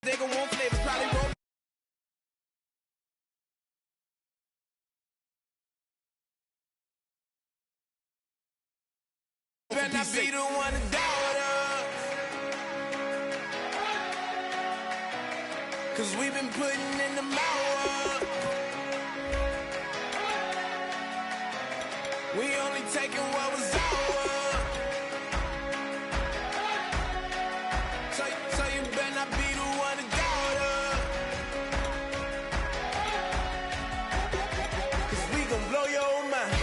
They gon' want flavors, probably won't. Better not be the one to doubt us, 'cause we've been putting in the hour. We only taking what was ours. So you better not be the one to doubt us, 'cause we gon' blow your mind.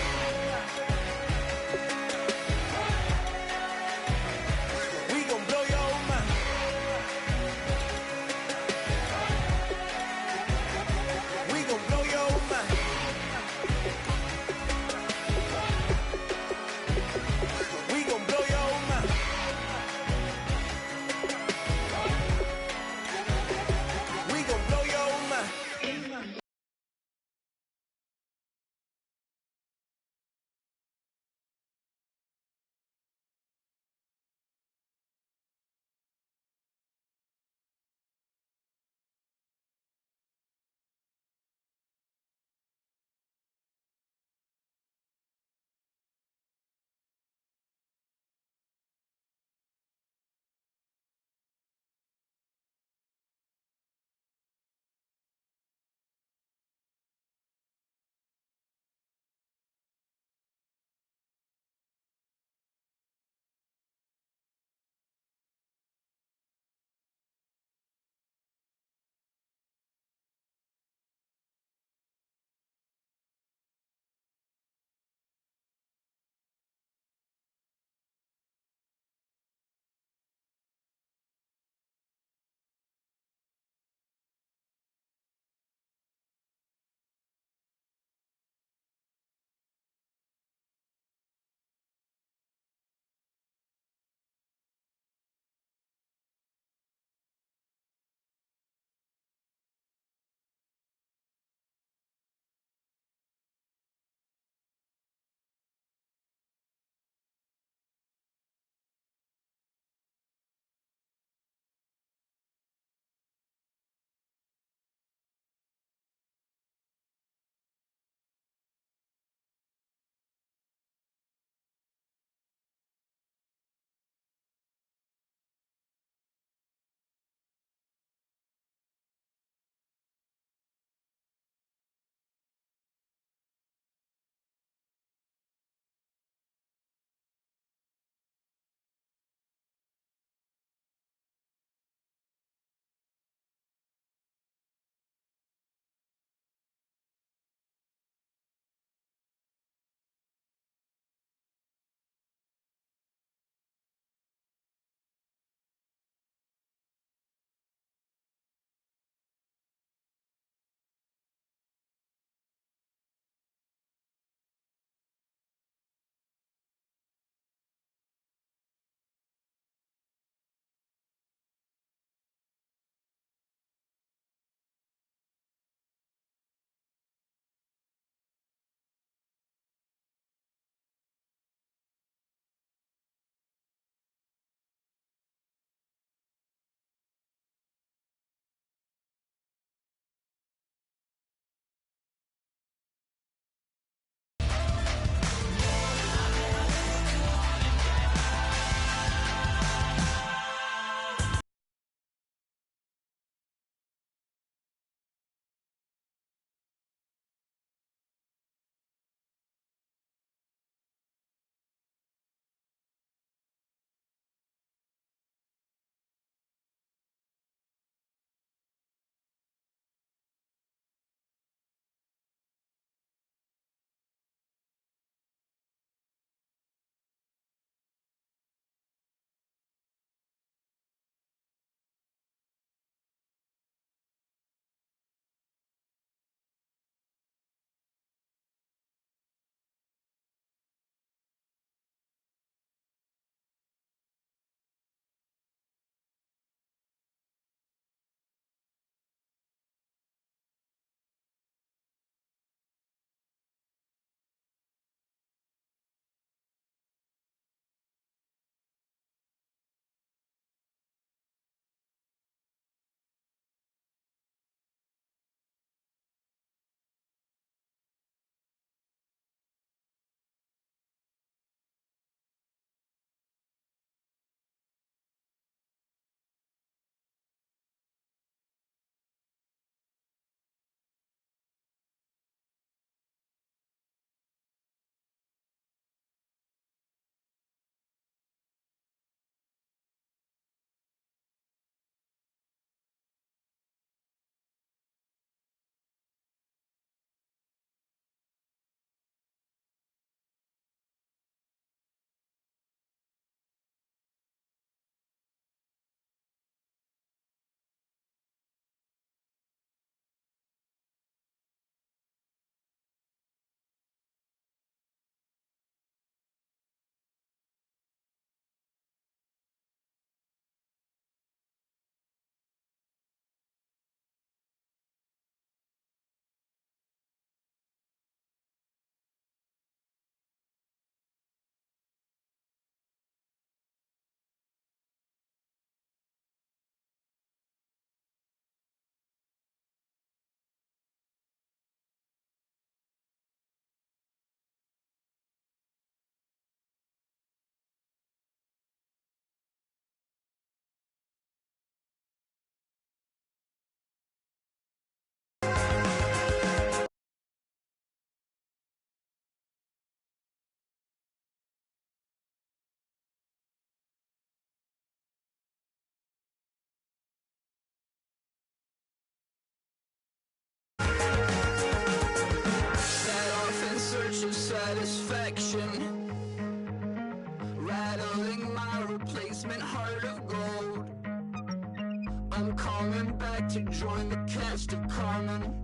to join the cast of Carmen.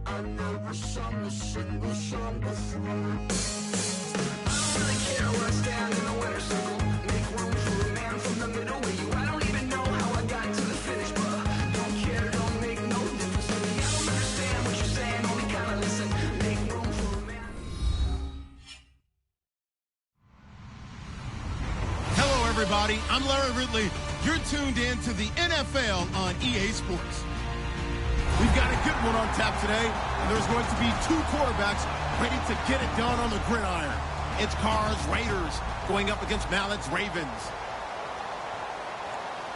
I never sung a single song before. I don't really care where I stand in the winner's circle. Make room for a man from the middle with you. I don't even know how I got to the finish, but don't care, don't make no difference to me. I don't understand what you're saying, only kinda listen. Make room for a man. Hello, everybody. I'm Larry Ridley. You're tuned in to the NFL on EA Sports. We've got a good one on tap today, and there's going to be two quarterbacks ready to get it done on the gridiron. It's Carr's Raiders going up against Mallett's Ravens.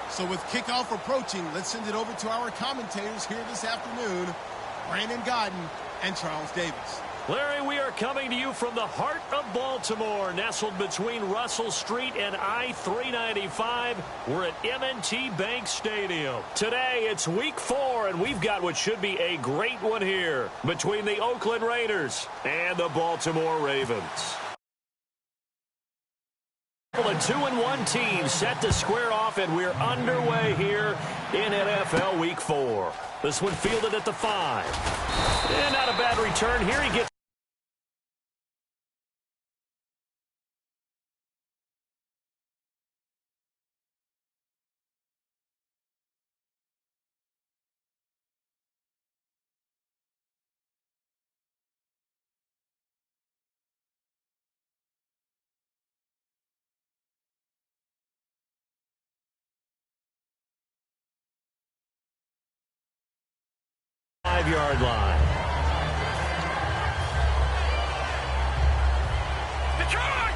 So with kickoff approaching, let's send it over to our commentators here this afternoon, Brandon Godden and Charles Davis. Larry, we are coming to you from the heart of Baltimore, nestled between Russell Street and I-395. We're at M&T Bank Stadium. Today, it's week 4, and we've got what should be a great one here between the Oakland Raiders and the Baltimore Ravens. A 2-1 team set to square off, and we're underway here in NFL Week 4. This one fielded at the 5. And not a bad return here. He gets 5-yard line. Detroit!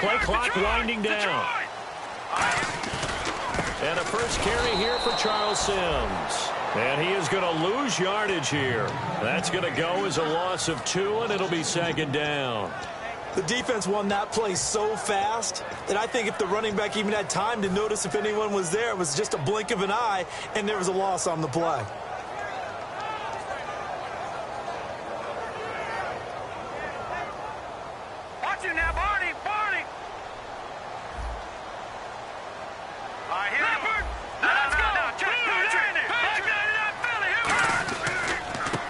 Play clock winding down. And a first carry here for Charles Sims. And he is going to lose yardage here. That's going to go as a loss of 2, and it'll be second down. The defense won that play so fast that I think if the running back even had time to notice if anyone was there, it was just a blink of an eye, and there was a loss on the play. Watch it now, Barney! All right, here we go. Let's go!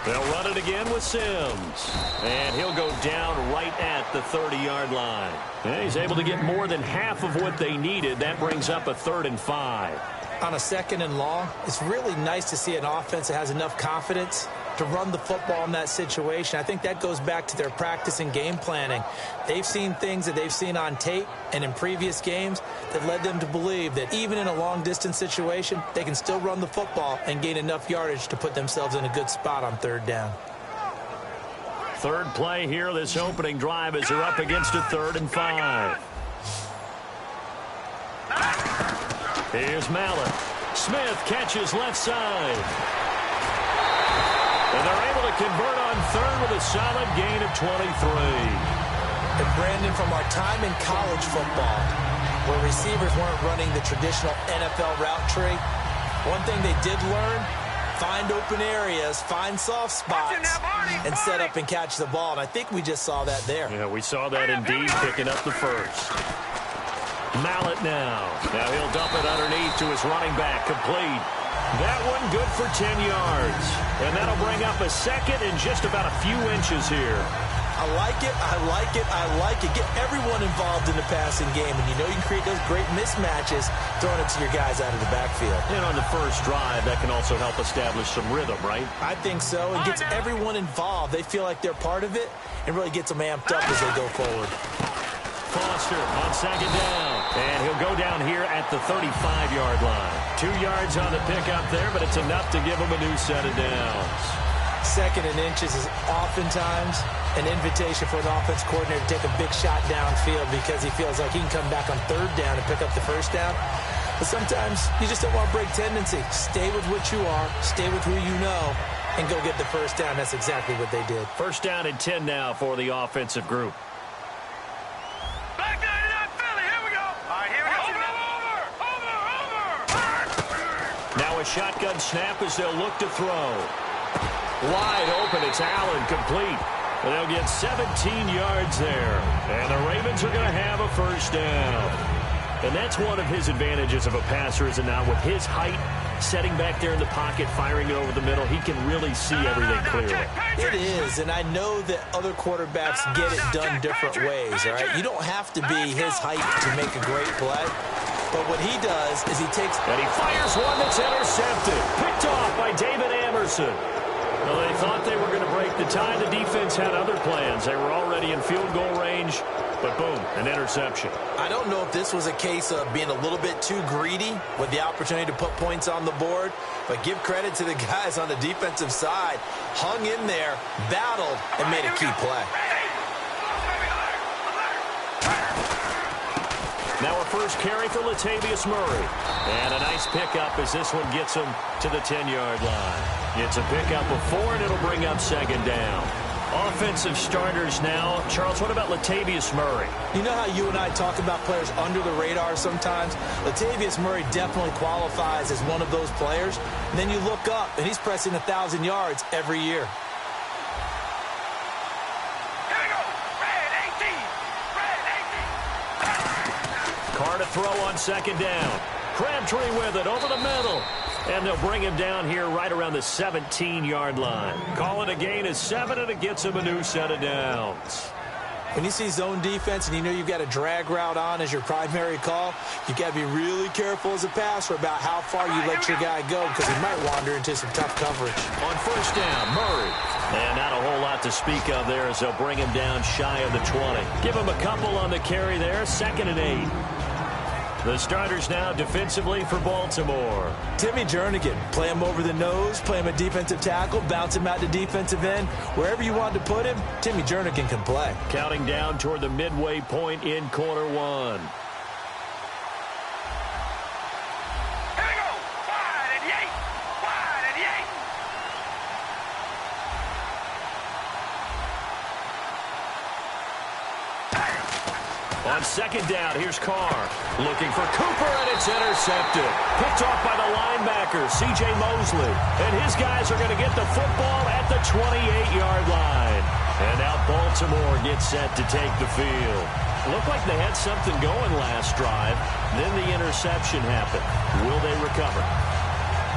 They'll run it again with Sims. And he'll go down right at the 30-yard line. And he's able to get more than half of what they needed. That brings up a 3rd and 5. On a 2nd and long, it's really nice to see an offense that has enough confidence to run the football in that situation. I think that goes back to their practice and game planning. They've seen things that they've seen on tape and in previous games that led them to believe that even in a long-distance situation, they can still run the football and gain enough yardage to put themselves in a good spot on 3rd down. Third play here, this opening drive, as they're up against a 3rd and 5. Here's Mallett. Smith catches left side. And they're able to convert on 3rd with a solid gain of 23. And Brandon, from our time in college football, where receivers weren't running the traditional NFL route tree, one thing they did learn, find open areas, find soft spots, and set up and catch the ball. And I think we just saw that there. Yeah, we saw that indeed, picking up the first. Mallett now. Now he'll dump it underneath to his running back, complete. That one good for 10 yards. And that'll bring up a 2nd and just about a few inches here. I like it, I like it, I like it. Get everyone involved in the passing game, and you know you can create those great mismatches throwing it to your guys out of the backfield. And on the first drive, that can also help establish some rhythm, right? I think so. It gets everyone involved. They feel like they're part of it and really gets them amped up as they go forward. Foster on 2nd down. And he'll go down here at the 35-yard line. 2 yards on the pickup there, but it's enough to give him a new set of downs. 2nd and inches is oftentimes an invitation for an offense coordinator to take a big shot downfield because he feels like he can come back on 3rd down and pick up the first down. But sometimes you just don't want to break tendency. Stay with what you are, stay with who you know, and go get the first down. That's exactly what they did. First down and 10 now for the offensive group. Back 99 Philly, here we go. All right, here we go. Over. Now a shotgun snap as they'll look to throw. Wide open, it's Allen, complete. And they'll get 17 yards there. And the Ravens are going to have a first down. And that's one of his advantages of a passer, is it not? With his height, setting back there in the pocket, firing it over the middle, he can really see everything clearly. It is, and I know that other quarterbacks get it done different ways, all right? You don't have to be his height to make a great play. But what he does is he takes... And he fires one that's intercepted. Picked off by David Amerson. Well, they thought they were going to break the tie. The defense had other plans. They were already in field goal range. But boom, an interception. I don't know if this was a case of being a little bit too greedy with the opportunity to put points on the board, but give credit to the guys on the defensive side. Hung in there, battled, and made a key play. Now our first carry for Latavius Murray. And a nice pickup as this one gets him to the 10-yard line. It's a pickup of 4, and it'll bring up second down. Offensive starters now. Charles, what about Latavius Murray? You know how you and I talk about players under the radar sometimes? Latavius Murray definitely qualifies as one of those players. And then you look up, and he's pressing 1,000 yards every year. Here we go. Red 18. Red 18. Carr to throw on second down. Crabtree with it over the middle. And they'll bring him down here right around the 17-yard line. Call it a gain of 7, and it gets him a new set of downs. When you see zone defense and you know you've got a drag route on as your primary call, you've got to be really careful as a passer about how far you let your guy go, because he might wander into some tough coverage. On first down, Murray. And not a whole lot to speak of there as they'll bring him down shy of the 20. Give him a couple on the carry there, 2nd and 8. The starters now defensively for Baltimore. Timmy Jernigan, play him over the nose, play him a defensive tackle, bounce him out to defensive end. Wherever you want to put him, Timmy Jernigan can play. Counting down toward the midway point in quarter 1. Here we go. Wide and Yates. Wide and Yates. On second down, here's Carr. Looking for Cooper, and it's intercepted. Picked off by the linebacker, C.J. Mosley. And his guys are going to get the football at the 28-yard line. And now Baltimore gets set to take the field. Looked like they had something going last drive. Then the interception happened. Will they recover?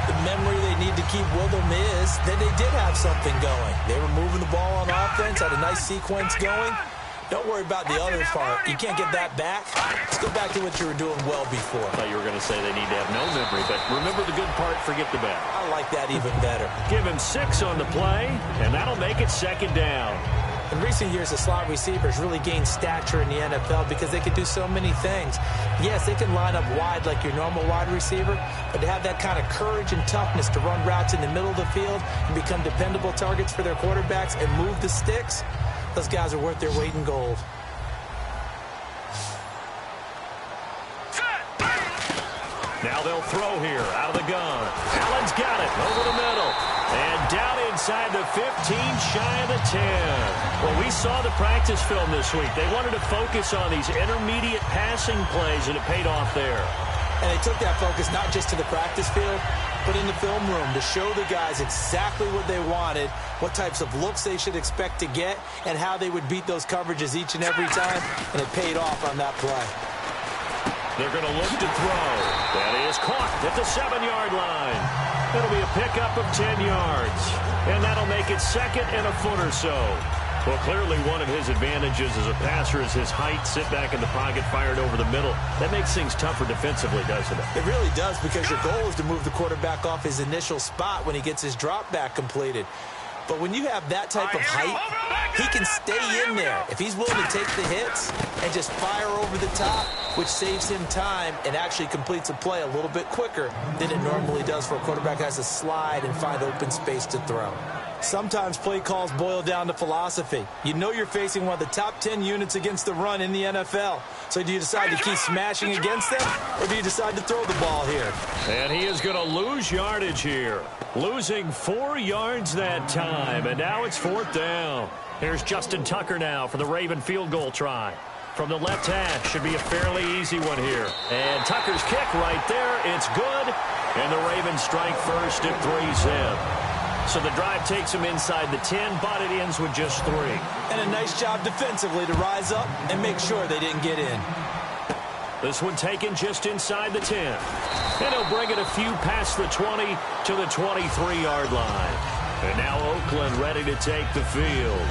The memory they need to keep with them is that they did have something going. They were moving the ball on offense, had a nice sequence going. Don't worry about the other part. You can't get that back. Let's go back to what you were doing well before. I thought you were going to say they need to have no memory, but remember the good part, forget the bad. I like that even better. Give him 6 on the play, and that'll make it second down. In recent years, the slot receivers really gained stature in the NFL because they can do so many things. Yes, they can line up wide like your normal wide receiver, but to have that kind of courage and toughness to run routes in the middle of the field and become dependable targets for their quarterbacks and move the sticks, those guys are worth their weight in gold. Now they'll throw here out of the gun. Allen's got it over the middle. And down inside the 15, shy of the 10. Well, we saw the practice film this week. They wanted to focus on these intermediate passing plays, and it paid off there. And they took that focus not just to the practice field, but in the film room to show the guys exactly what they wanted, what types of looks they should expect to get, and how they would beat those coverages each and every time, and it paid off on that play. They're going to look to throw. That is caught at the 7-yard line. It'll be a pickup of 10 yards, and that'll make it 2nd and a foot or so. Well, clearly one of his advantages as a passer is his height, sit back in the pocket, fired over the middle. That makes things tougher defensively, doesn't it? It really does, because your goal is to move the quarterback off his initial spot when he gets his drop back completed. But when you have that type of height, he can stay in there. If he's willing to take the hits and just fire over the top, which saves him time and actually completes a play a little bit quicker than it normally does for a quarterback who has to slide and find open space to throw. Sometimes play calls boil down to philosophy. You know you're facing one of the top 10 units against the run in the NFL. So do you decide to keep smashing against them, or do you decide to throw the ball here? And he is going to lose yardage here. Losing 4 yards that time, and now it's 4th down. Here's Justin Tucker now for the Raven field goal try. From the left hash, should be a fairly easy one here. And Tucker's kick right there, it's good. And the Ravens strike first at 3-zip. So the drive takes them inside the 10, but it ends with just 3. And a nice job defensively to rise up and make sure they didn't get in. This one taken just inside the 10. And he'll bring it a few past the 20 to the 23-yard line. And now Oakland ready to take the field.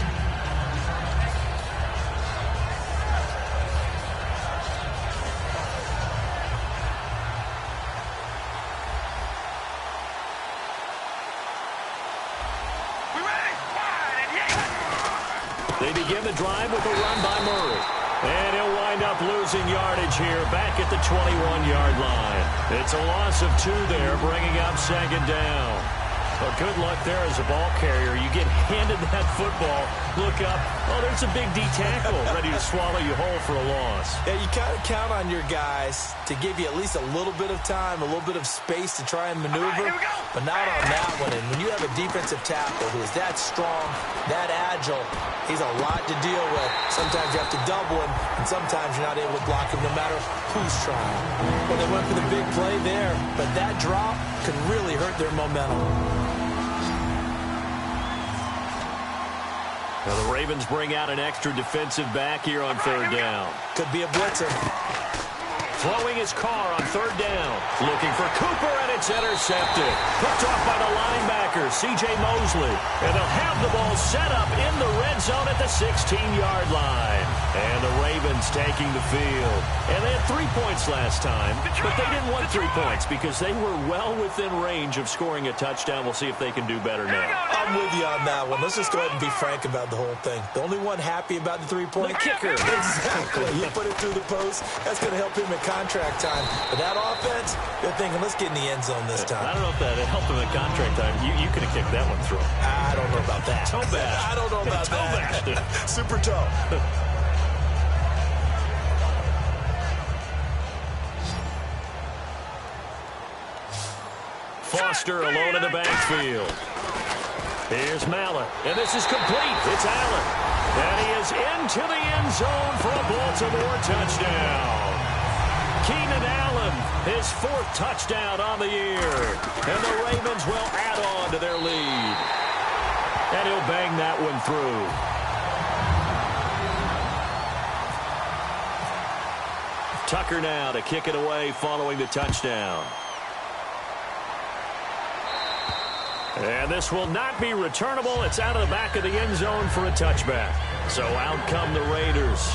They begin the drive with a run by Murray. And he'll wind up losing yardage here back at the 21-yard line. It's a loss of 2 there, bringing up second down. Well, good luck there as a ball carrier. You get handed that football, look up, oh, there's a big D tackle ready to swallow you whole for a loss. Yeah, you kind of count on your guys to give you at least a little bit of time, a little bit of space to try and maneuver, but not on that one. And when you have a defensive tackle who is that strong, that agile, he's a lot to deal with. Sometimes you have to double him, and sometimes you're not able to block him no matter who's trying. Well, they went for the big play there, but that drop could really hurt their momentum. Now the Ravens bring out an extra defensive back here on third down. Could be a blitzer. Throwing his car on third down. Looking for Cooper, and it's intercepted. Picked off by the linebacker, C.J. Mosley. And they'll have the ball set up in the red zone at the 16-yard line. And the Ravens taking the field. And they had 3 points last time, but they didn't want 3 points because they were well within range of scoring a touchdown. We'll see if they can do better now. I'm with you on that one. Let's just go ahead and be frank about the whole thing. The only one happy about the 3-point kicker. Exactly. You put it through the post. That's going to help him at contract time. But that offense, they're thinking, let's get in the end zone this time. I don't know if that helped him at contract time. You could have kicked that one through. I don't know about that. Toe bash. I don't know about that. Super toe. Foster alone in the backfield. Here's Mallett, and this is complete. It's Allen. And he is into the end zone for a Baltimore touchdown. Keenan Allen, his 4th touchdown on the year. And the Ravens will add on to their lead. And he'll bang that one through. Tucker now to kick it away following the touchdown. And this will not be returnable. It's out of the back of the end zone for a touchback. So out come the Raiders.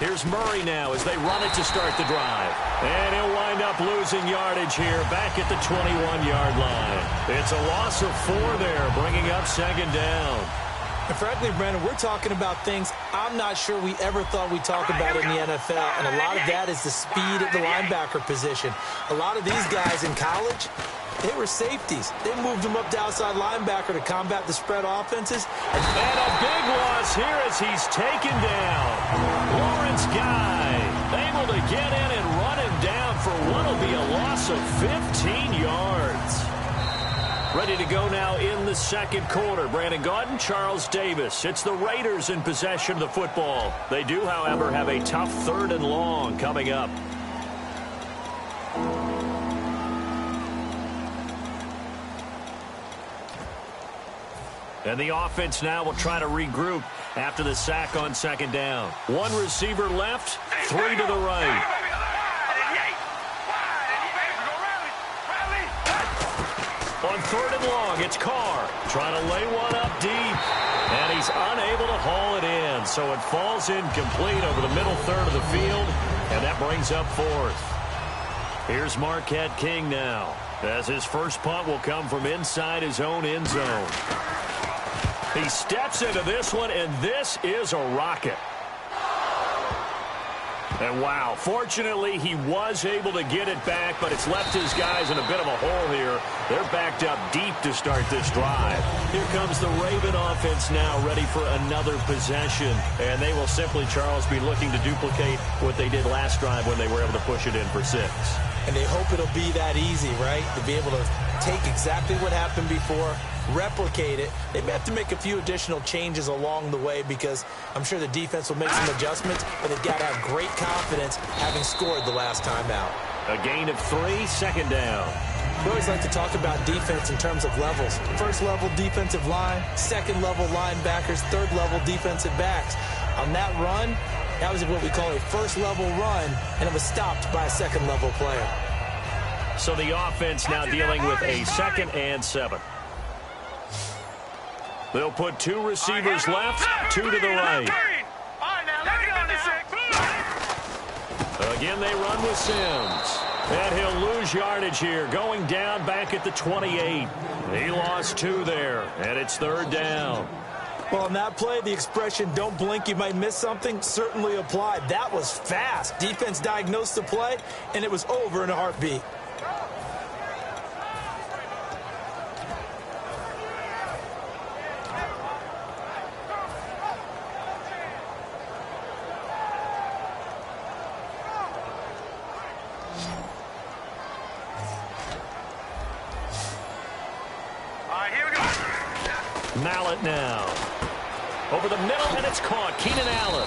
Here's Murray now as they run it to start the drive. And he'll wind up losing yardage here back at the 21-yard line. It's a loss of 4 there, bringing up second down. And frankly, Brandon, we're talking about things I'm not sure we ever thought we'd talk about in the NFL. And a lot of that is the speed at the linebacker position. A lot of these guys in college, they were safeties. They moved them up to outside linebacker to combat the spread offenses. And a big loss here as he's taken down. Lawrence Guy able to get in and run him down for what will be a loss of 15 yards. Ready to go now in the second quarter. Brandon Gaudin, Charles Davis. It's the Raiders in possession of the football. They do, however, have a tough 3rd and long coming up. And the offense now will try to regroup after the sack on second down. 1 receiver left, 3 to the right. On 3rd and long, it's Carr trying to lay one up deep. And he's unable to haul it in. So it falls incomplete over the middle 3rd of the field. And that brings up 4th. Here's Marquette King now, as his first punt will come from inside his own end zone. He steps into this one, and this is a rocket. And wow, fortunately, he was able to get it back, but it's left his guys in a bit of a hole here. They're backed up deep to start this drive. Here comes the Raven offense now, ready for another possession. And they will simply, Charles, be looking to duplicate what they did last drive when they were able to push it in for 6. and they hope it'll be that easy, right? To be able to take exactly what happened before, replicate it. They may have to make a few additional changes along the way because I'm sure the defense will make some adjustments, but they've got to have great confidence having scored the last time out. A gain of 3, second down. We always like to talk about defense in terms of levels. First level defensive line, second level linebackers, third level defensive backs. On that run, that was what we call a first level run, and it was stopped by a second level player. So the offense now dealing with a 2nd and 7. They'll put 2 receivers left, 2 to the right. Again, they run with Sims. And he'll lose yardage here, going down back at the 28. He lost 2 there, and it's 3rd down. Well, on that play, the expression, don't blink, you might miss something, certainly applied. That was fast. Defense diagnosed the play, and it was over in a heartbeat. Mallet now. Over the middle, and it's caught. Keenan Allen.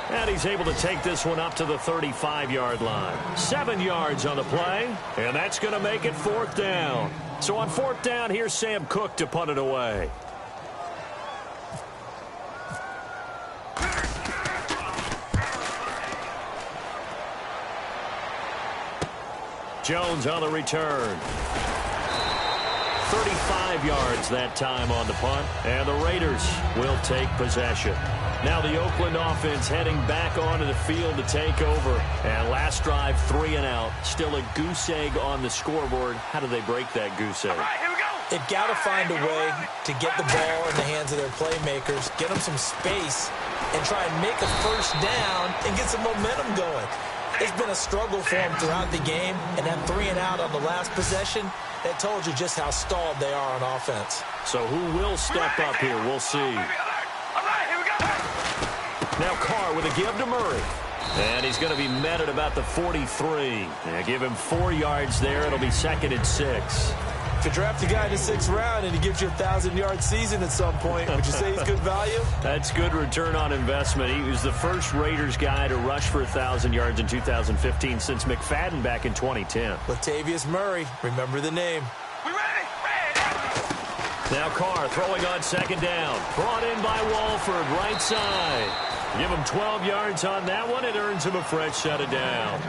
And he's able to take this one up to the 35-yard line. 7 yards on the play, and that's going to make it 4th down. So on 4th down, here's Sam Cook to punt it away. Jones on the return. 35 yards that time on the punt, and the Raiders will take possession. Now the Oakland offense heading back onto the field to take over. And last drive, 3 and out. Still a goose egg on the scoreboard. How do they break that goose egg? All right, here we go. They've got to find a way to get the ball in the hands of their playmakers, get them some space, and try and make a first down and get some momentum going. It's been a struggle for them throughout the game, and that 3 and out on the last possession, that told you just how stalled they are on offense. So who will step up here? We'll see. All right, here we go. Now Carr with a give to Murray. And he's going to be met at about the 43. Give him 4 yards there. It'll be 2nd and 6. If you draft a guy in the 6th round and he gives you a 1,000-yard season at some point, would you say he's good value? That's good return on investment. He was the first Raiders guy to rush for 1,000 yards in 2015 since McFadden back in 2010. Latavius Murray, remember the name. We ready? Ready. Now Carr throwing on 2nd down. Brought in by Walford, right side. Give him 12 yards on that one. It earns him a fresh set of downs.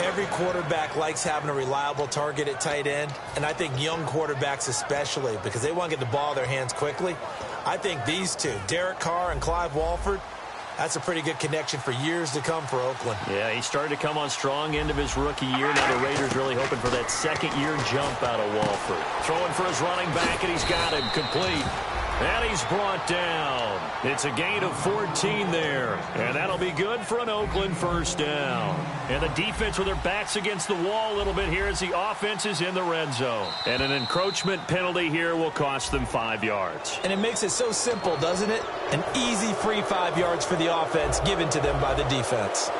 Every quarterback likes having a reliable target at tight end, and I think young quarterbacks especially, because they want to get the ball in their hands quickly. I think these two, Derek Carr and Clive Walford, that's a pretty good connection for years to come for Oakland. Yeah, he started to come on strong end of his rookie year. Now the Raiders really hoping for that 2nd-year jump out of Walford. Throwing for his running back, and he's got him complete. And he's brought down. It's a gain of 14 there. And that'll be good for an Oakland first down. And the defense with their backs against the wall a little bit here as the offense is in the red zone. And an encroachment penalty here will cost them 5 yards. And it makes it so simple, doesn't it? An easy free 5 yards for the offense given to them by the defense.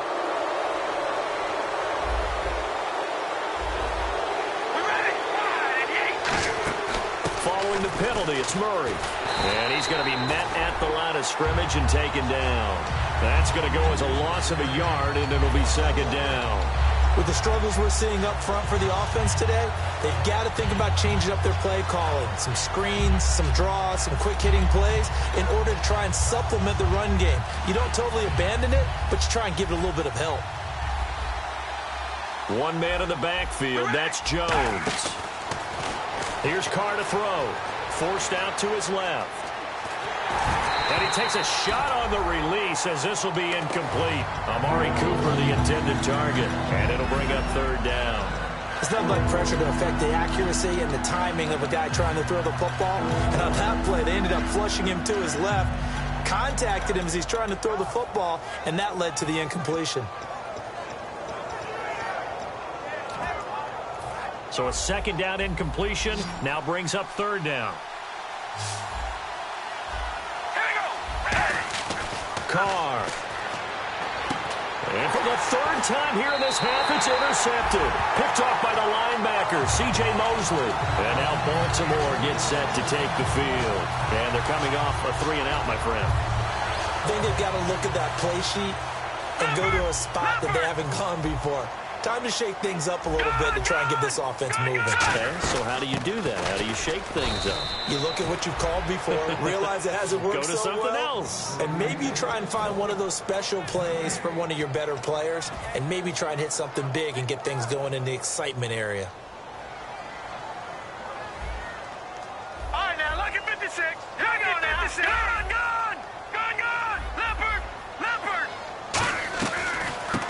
Following the penalty, it's Murray. And he's going to be met at the line of scrimmage and taken down. That's going to go as a loss of a yard, and it'll be 2nd down. With the struggles we're seeing up front for the offense today, they've got to think about changing up their play calling. Some screens, some draws, some quick-hitting plays in order to try and supplement the run game. You don't totally abandon it, but you try and give it a little bit of help. One man in the backfield, that's Jones. Here's Carr to throw. Forced out to his left. And he takes a shot on the release as this will be incomplete. Amari Cooper, the intended target. And it'll bring up 3rd down. It's nothing like pressure to affect the accuracy and the timing of a guy trying to throw the football. And on that play, they ended up flushing him to his left. Contacted him as he's trying to throw the football, and that led to the incompletion. So a 2nd down incompletion now brings up 3rd down. Here we go. Ready. Carr. And for the third time here in this half, it's intercepted. Picked off by the linebacker, C.J. Mosley. And now Baltimore gets set to take the field. And they're coming off a 3-and-out, my friend. I think they've got to look at that play sheet and go to a spot that they haven't gone before. Time to shake things up a little bit to try and get this offense moving. Okay, so how do you do that? How do you shake things up? You look at what you've called before, realize it hasn't worked Go to so something well, else. and maybe you try and find one of those special plays from one of your better players, and maybe try and hit something big and get things going in the excitement area. All right, now, look at 56. Here we go now. 56. Gun. Leopard.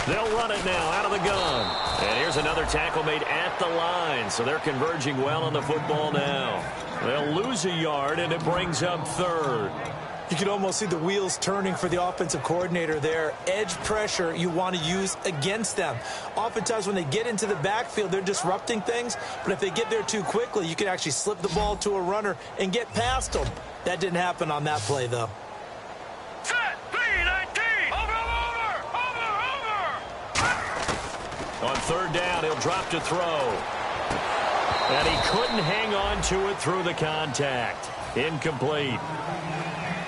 They'll run it now out of the gun. And here's another tackle made at the line. So they're converging well on the football now. They'll lose a yard, and it brings up third. You can almost see the wheels turning for the offensive coordinator there. Edge pressure you want to use against them. Oftentimes when they get into the backfield, they're disrupting things. But if they get there too quickly, you can actually slip the ball to a runner and get past them. That didn't happen on that play, though. Set. 3-19. Over. On third down, he'll drop to throw. And he couldn't hang on to it through the contact. Incomplete.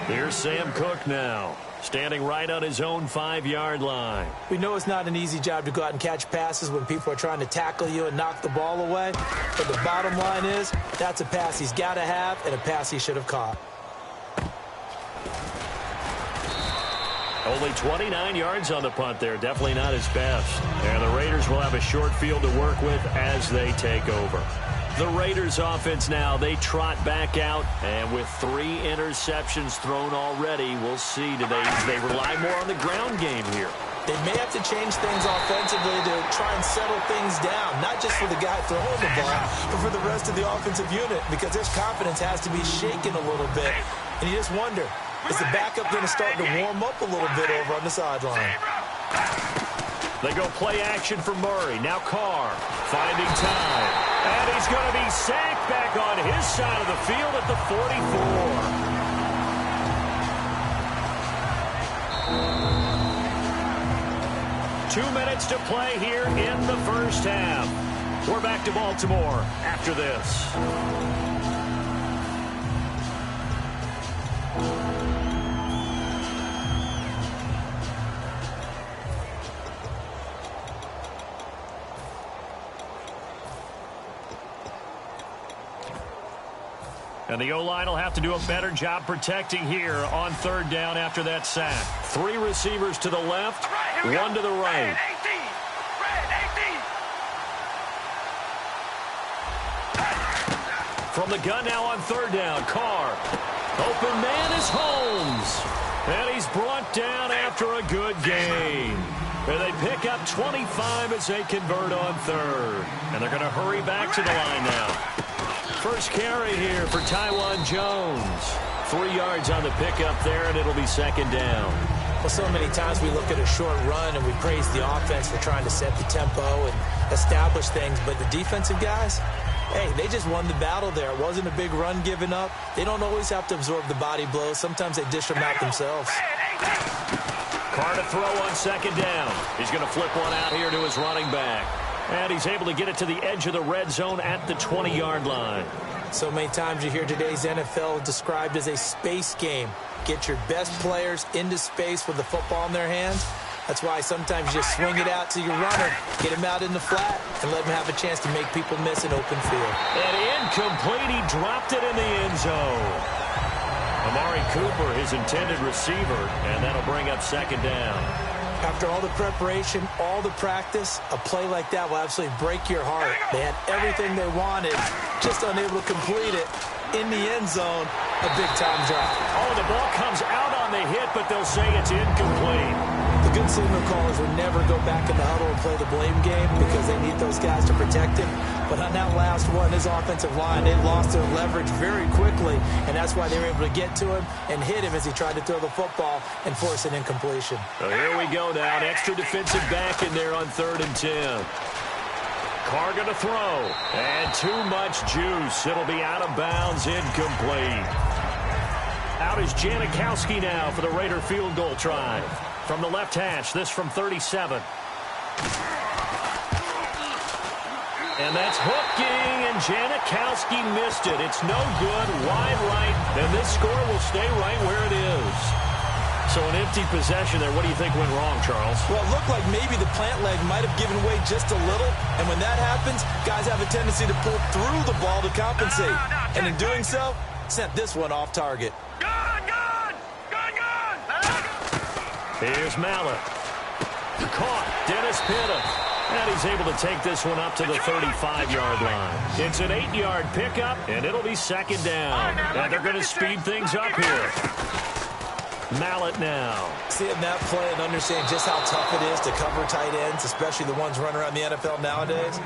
Here's Sam Cook now, standing right on his own 5-yard line. We know it's not an easy job to go out and catch passes when people are trying to tackle you and knock the ball away. But the bottom line is, that's a pass he's got to have and a pass he should have caught. Only 29 yards on the punt there. Definitely not his best. And the Raiders will have a short field to work with as they take over. The Raiders offense now, they trot back out. And with 3 interceptions thrown already, we'll see. Do they rely more on the ground game here? They may have to change things offensively to try and settle things down, not just for the guy throwing the ball, but for the rest of the offensive unit, because his confidence has to be shaken a little bit. And you just wonder, is the backup going to start to warm up a little bit over on the sideline? They go play action for Murray. Now Carr finding time. And he's going to be sacked back on his side of the field at the 44. 2 minutes to play here in the first half. We're back to Baltimore after this. And the O-line will have to do a better job protecting here on third down after that sack. 3 receivers to the left, 1 to the right. From the gun now on third down, Carr. Open man is Holmes. And he's brought down after a good game. And they pick up 25 as they convert on third. And they're going to hurry back to the line now. First carry here for Taiwan Jones. 3 yards on the pickup there, and it'll be second down. Well, so many times we look at a short run and we praise the offense for trying to set the tempo and establish things. But the defensive guys, hey, they just won the battle there. It wasn't a big run given up. They don't always have to absorb the body blows. Sometimes they dish them out themselves. Carr to throw on second down. He's going to flip one out here to his running back. And he's able to get it to the edge of the red zone at the 20-yard line. So many times you hear today's NFL described as a space game. Get your best players into space with the football in their hands. That's why sometimes you just swing it out to your runner, get him out in the flat, and let him have a chance to make people miss an open field. And incomplete. He dropped it in the end zone. Amari Cooper, his intended receiver, and that'll bring up second down. After all the preparation, all the practice, a play like that will absolutely break your heart. They had everything they wanted, just unable to complete it. In the end zone, a big-time drop. Oh, the ball comes out on the hit, but they'll say it's incomplete. The good signal callers would never go back in the huddle and play the blame game because they need those guys to protect him. But on that last one, his offensive line, they lost their leverage very quickly, and that's why they were able to get to him and hit him as he tried to throw the football and force an incompletion. So here we go now. An extra defensive back in there on 3rd and 10. Carr going to throw. And too much juice. It'll be out of bounds, incomplete. Out is Janikowski now for the Raider field goal try. From the left hash, this from 37. And that's hooking, and Janikowski missed it. It's no good, wide right, and this score will stay right where it is. So an empty possession there. What do you think went wrong, Charles? Well, it looked like maybe the plant leg might have given way just a little, and when that happens, guys have a tendency to pull through the ball to compensate. And in doing so, sent this one off target. Here's Mallet. Caught. Dennis Pitta. And he's able to take this one up to the 35-yard line. It's an 8-yard pickup, and it'll be second down. And they're going to speed things up here. Mallet now. Seeing that play and understanding just how tough it is to cover tight ends, especially the ones running around the NFL nowadays,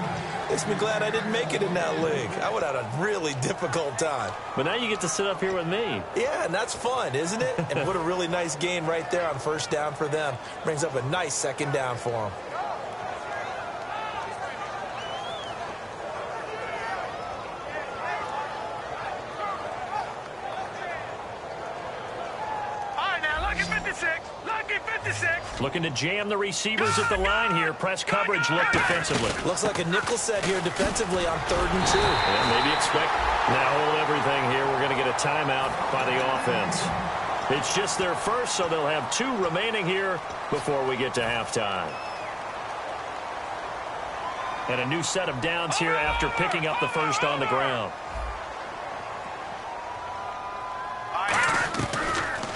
makes me glad I didn't make it in that league. I would have had a really difficult time. But now you get to sit up here with me. Yeah, and that's fun, isn't it? And what a really nice gain right there on first down for them. Brings up a nice second down for them. Looking to jam the receivers at the line here. Press coverage look defensively. Looks like a nickel set here defensively on 3rd and 2. Yeah, maybe expect. Now hold everything here. We're going to get a timeout by the offense. It's just their first, so they'll have 2 remaining here before we get to halftime. And a new set of downs here after picking up the first on the ground.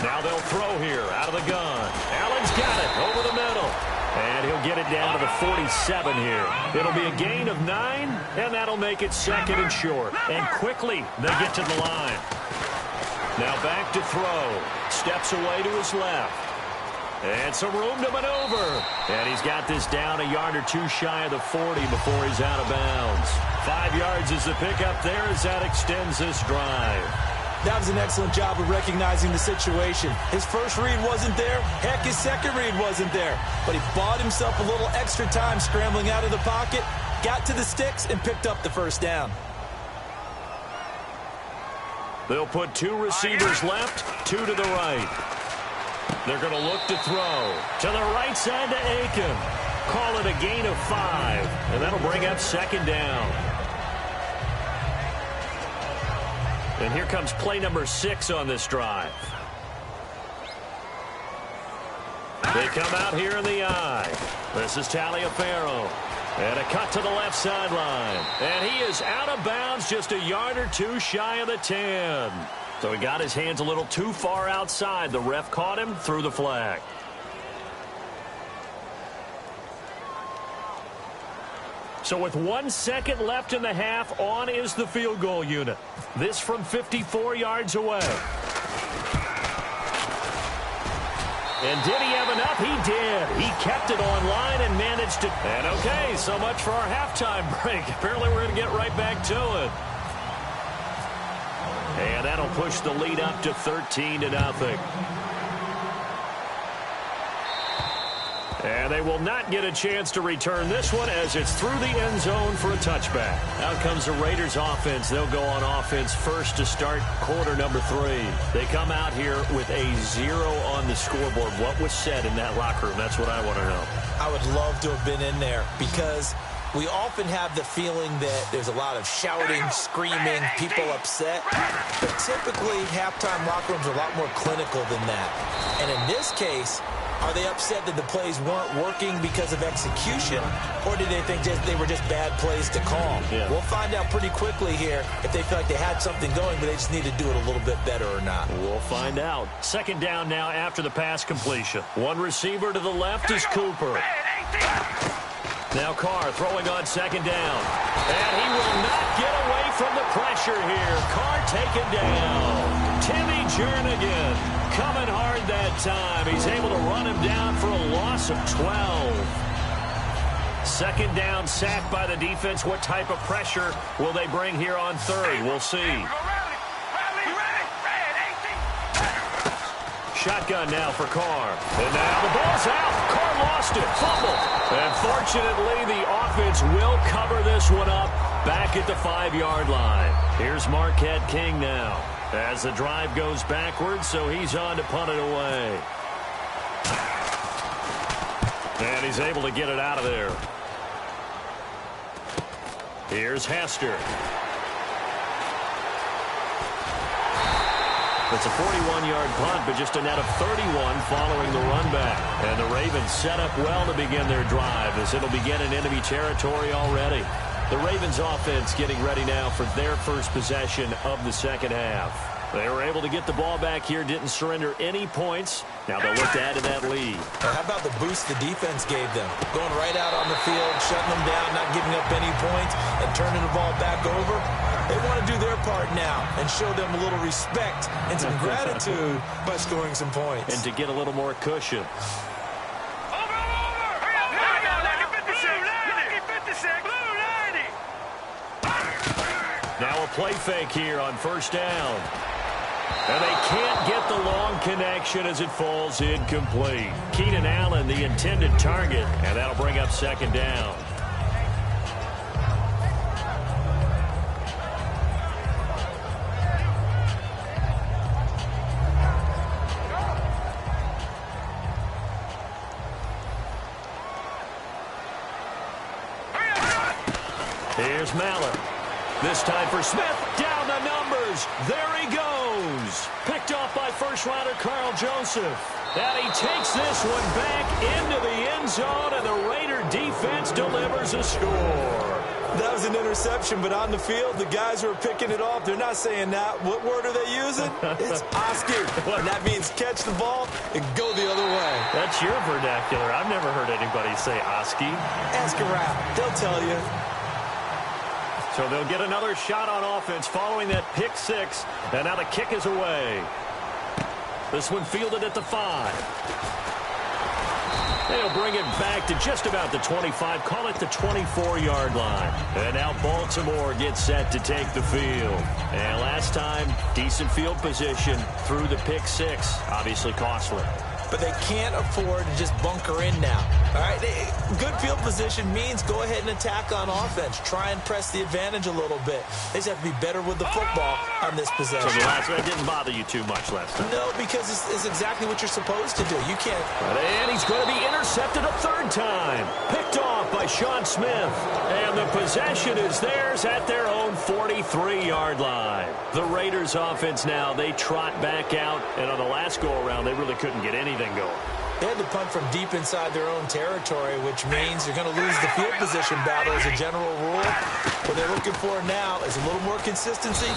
Now they'll throw here out of the gun. Allen's got it over the middle. And he'll get it down to the 47 here. It'll be a gain of 9, and that'll make it second and short. And quickly they get to the line. Now back to throw. Steps away to his left. And some room to maneuver. And he's got this down a yard or 2 shy of the 40 before he's out of bounds. 5 yards is the pickup there as that extends this drive. That was an excellent job of recognizing the situation. His first read wasn't there. Heck, his second read wasn't there. But he bought himself a little extra time scrambling out of the pocket, got to the sticks, and picked up the first down. They'll put 2 receivers left, 2 to the right. They're going to look to throw. To the right side to Aiken. Call it a gain of 5. And that'll bring up second down. And here comes play number 6 on this drive. They come out here in the eye. This is Taliaferro. And a cut to the left sideline. And he is out of bounds just a yard or 2 shy of the 10. So he got his hands a little too far outside. The ref caught him, threw the flag. So with 1 second left in the half, on is the field goal unit. This from 54 yards away. And did he have enough? He did. He kept it on line and managed to. And okay, so much for our halftime break. Apparently we're going to get right back to it. And that'll push the lead up to 13-0. And they will not get a chance to return this one as it's through the end zone for a touchback. Out comes the Raiders offense. They'll go on offense first to start quarter number 3. They come out here with a 0 on the scoreboard. What was said in that locker room? That's what I want to know. I would love to have been in there because we often have the feeling that there's a lot of shouting, screaming, people upset. But typically, halftime locker rooms are a lot more clinical than that. And in this case, are they upset that the plays weren't working because of execution, or did they think they were just bad plays to call? Yeah. We'll find out pretty quickly here if they feel like they had something going, but they just need to do it a little bit better or not. We'll find out. Second down now after the pass completion. One receiver to the left is Cooper. Now Carr throwing on second down. And he will not get away from the pressure here. Carr taken down. Timmy Jernigan coming hard that time. He's able to run him down for a loss of 12. Second down, sacked by the defense. What type of pressure will they bring here on third? We'll see. Shotgun now for Carr. And now the ball's out. Carr lost it. Fumble. And fortunately, the offense will cover this one up back at the 5-yard line. Here's Marquette King now as the drive goes backwards, so he's on to punt it away. And he's able to get it out of there. Here's Hester. It's a 41-yard punt, but just a net of 31 following the run back. And the Ravens set up well to begin their drive as it'll begin in enemy territory already. The Ravens offense getting ready now for their first possession of the second half. They were able to get the ball back here, didn't surrender any points. Now they'll look to add to that lead. How about the boost the defense gave them? Going right out on the field, shutting them down, not giving up any points, and turning the ball back over. They want to do their part now and show them a little respect and some gratitude by scoring some points. And to get a little more cushion. Now a play fake here on first down. And they can't get the long connection as it falls incomplete. Keenan Allen, the intended target, and that'll bring up second down. Here's Mallett. This time for Smith. Down the numbers. There he goes. Picked off by first-rounder Carl Joseph. And he takes this one back into the end zone, and the Raider defense delivers a score. That was an interception, but on the field, the guys who are picking it off, they're not saying that. What word are they using? It's Oski. And that means catch the ball and go the other way. That's your vernacular. I've never heard anybody say Oski. Ask around. They'll tell you. So they'll get another shot on offense following that pick six. And now the kick is away. This one fielded at the 5. They'll bring it back to just about the 25. Call it the 24-yard line. And now Baltimore gets set to take the field. And last time, decent field position through the pick six. Obviously costly. But they can't afford to just bunker in now. All right, good field position means go ahead and attack on offense. Try and press the advantage a little bit. They just have to be better with the football on this possession. So the last one didn't bother you too much last time? No, because it's exactly what you're supposed to do. You can't. And he's going to be intercepted a third time. Picked off by Sean Smith. And the possession is theirs at their own 43-yard line. The Raiders offense now, they trot back out. And on the last go-around, they really couldn't get anything going. They had to punt from deep inside their own territory, which means you're going to lose the field position battle as a general rule. What they're looking for now is a little more consistency,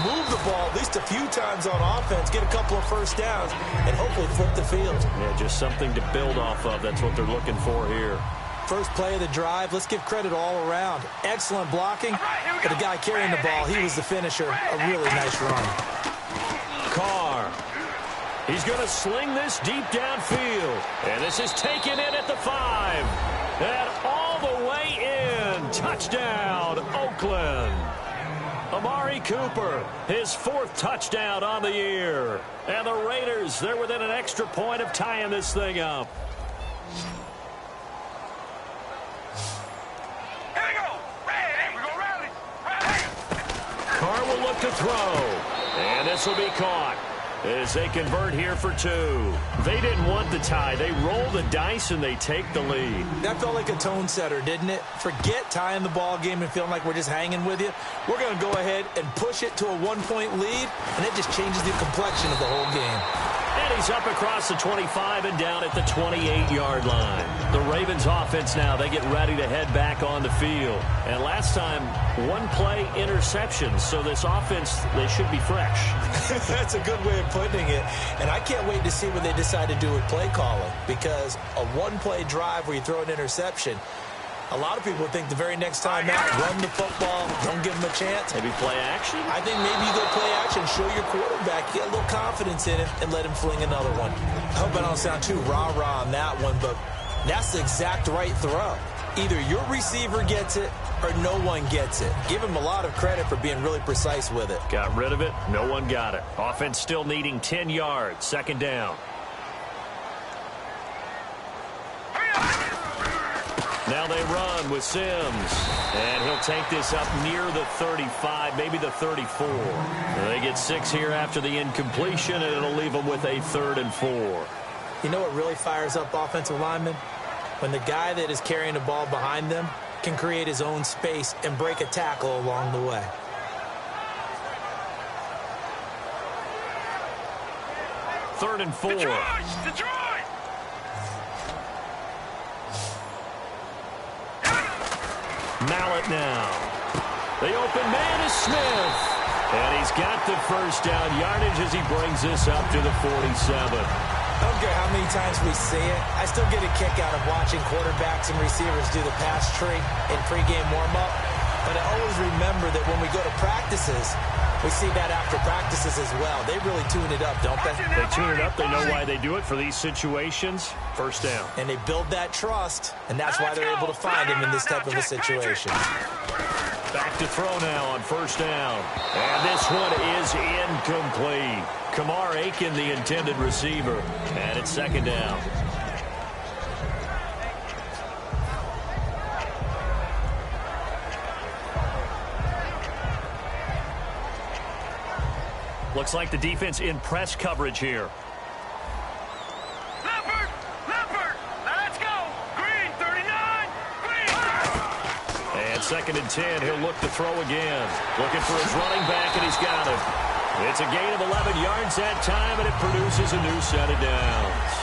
move the ball at least a few times on offense, get a couple of first downs, and hopefully flip the field. Yeah, just something to build off of. That's what they're looking for here. First play of the drive, let's give credit all around. Excellent blocking, but the guy carrying the ball, he was the finisher. A really nice run. Carr. He's going to sling this deep downfield. And this is taken in at the 5. And all the way in. Touchdown, Oakland. Amari Cooper, his 4th touchdown on the year. And the Raiders, they're within an extra point of tying this thing up. Here we go. Hey, we go rally. Carr will look to throw. And this will be caught as they convert here for 2. They didn't want the tie. They roll the dice and they take the lead. That felt like a tone setter, didn't it? Forget tying the ball game and feeling like we're just hanging with you. We're going to go ahead and push it to a 1-point lead, and it just changes the complexion of the whole game. And he's up across the 25 and down at the 28-yard line. The Ravens offense now, they get ready to head back on the field. And last time, 1-play interception. So this offense, they should be fresh. That's a good way of putting it. And I can't wait to see what they decide to do with play calling. Because a 1-play drive where you throw an interception, a lot of people think the very next time out, run the football, don't give them a chance. Maybe play action? I think maybe you go play action, show your quarterback, get a little confidence in him, and let him fling another one. I hope I don't sound too rah-rah on that one, but that's the exact right throw. Either your receiver gets it or no one gets it. Give him a lot of credit for being really precise with it. Got rid of it. No one got it. Offense still needing 10 yards. Second down. Now they run with Sims. And he'll take this up near the 35, maybe the 34. They get 6 here after the incompletion, and it'll leave them with a 3rd and 4. You know what really fires up offensive linemen? when the guy that is carrying the ball behind them can create his own space and break a tackle along the way. Third and 4. Detroit! Mallet now. The open man is Smith. And he's got the first down yardage as he brings this up to the 47. I don't care how many times we see it. I still get a kick out of watching quarterbacks and receivers do the pass tree in pregame warm-up. But I always remember that when we go to practices, we see that after practices as well. They really tune it up, don't they? They tune it up. They know why they do it for these situations. First down. And they build that trust, and that's why they're able to find him in this type of a situation. Back to throw now on first down. And this one is incomplete. Kamar Aiken, the intended receiver. And it's second down. Looks like the defense in press coverage here. Leopard! Leopard! Now let's go! Green, 39! Green! And second and 10, he'll look to throw again. Looking for his running back, and he's got him. It's a gain of 11 yards that time, and it produces a new set of downs.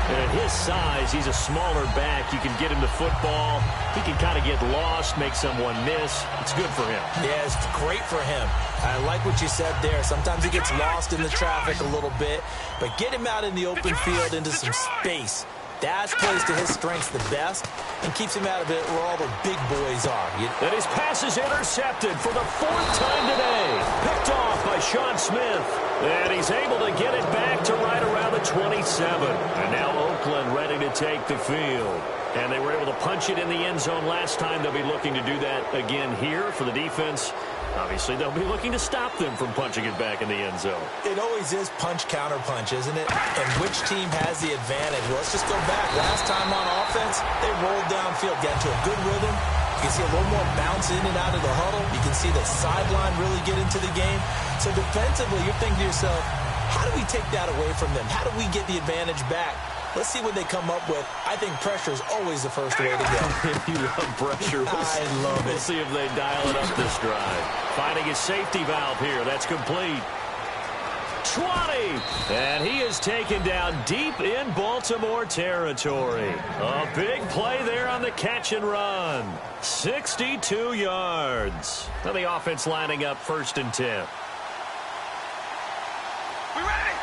And at his size, he's a smaller back. You can get him the football. He can kind of get lost, make someone miss. It's good for him. Yeah, it's great for him. I like what you said there. Sometimes he gets lost in the traffic a little bit, but get him out in the open field into some space. That plays to his strengths the best and keeps him out of it where all the big boys are. And his pass is intercepted for the 4th time today. Picked off by Sean Smith. And he's able to get it back to right around the 27. And now Oakland ready to take the field. And they were able to punch it in the end zone last time. They'll be looking to do that again here for the defense. Obviously, they'll be looking to stop them from punching it back in the end zone. It always is punch-counter-punch, isn't it? And which team has the advantage? Well, let's just go back. Last time on offense, they rolled downfield, got into a good rhythm. You can see a little more bounce in and out of the huddle. You can see the sideline really get into the game. So defensively, you're thinking to yourself, how do we take that away from them? How do we get the advantage back? Let's see what they come up with. I think pressure is always the first way to go. You love pressure. I love it. We'll see if they dial it up this drive. Finding his safety valve here. That's complete. 20. And he is taken down deep in Baltimore territory. A big play there on the catch and run. 62 yards. Now the offense lining up 1st and 10. We ready?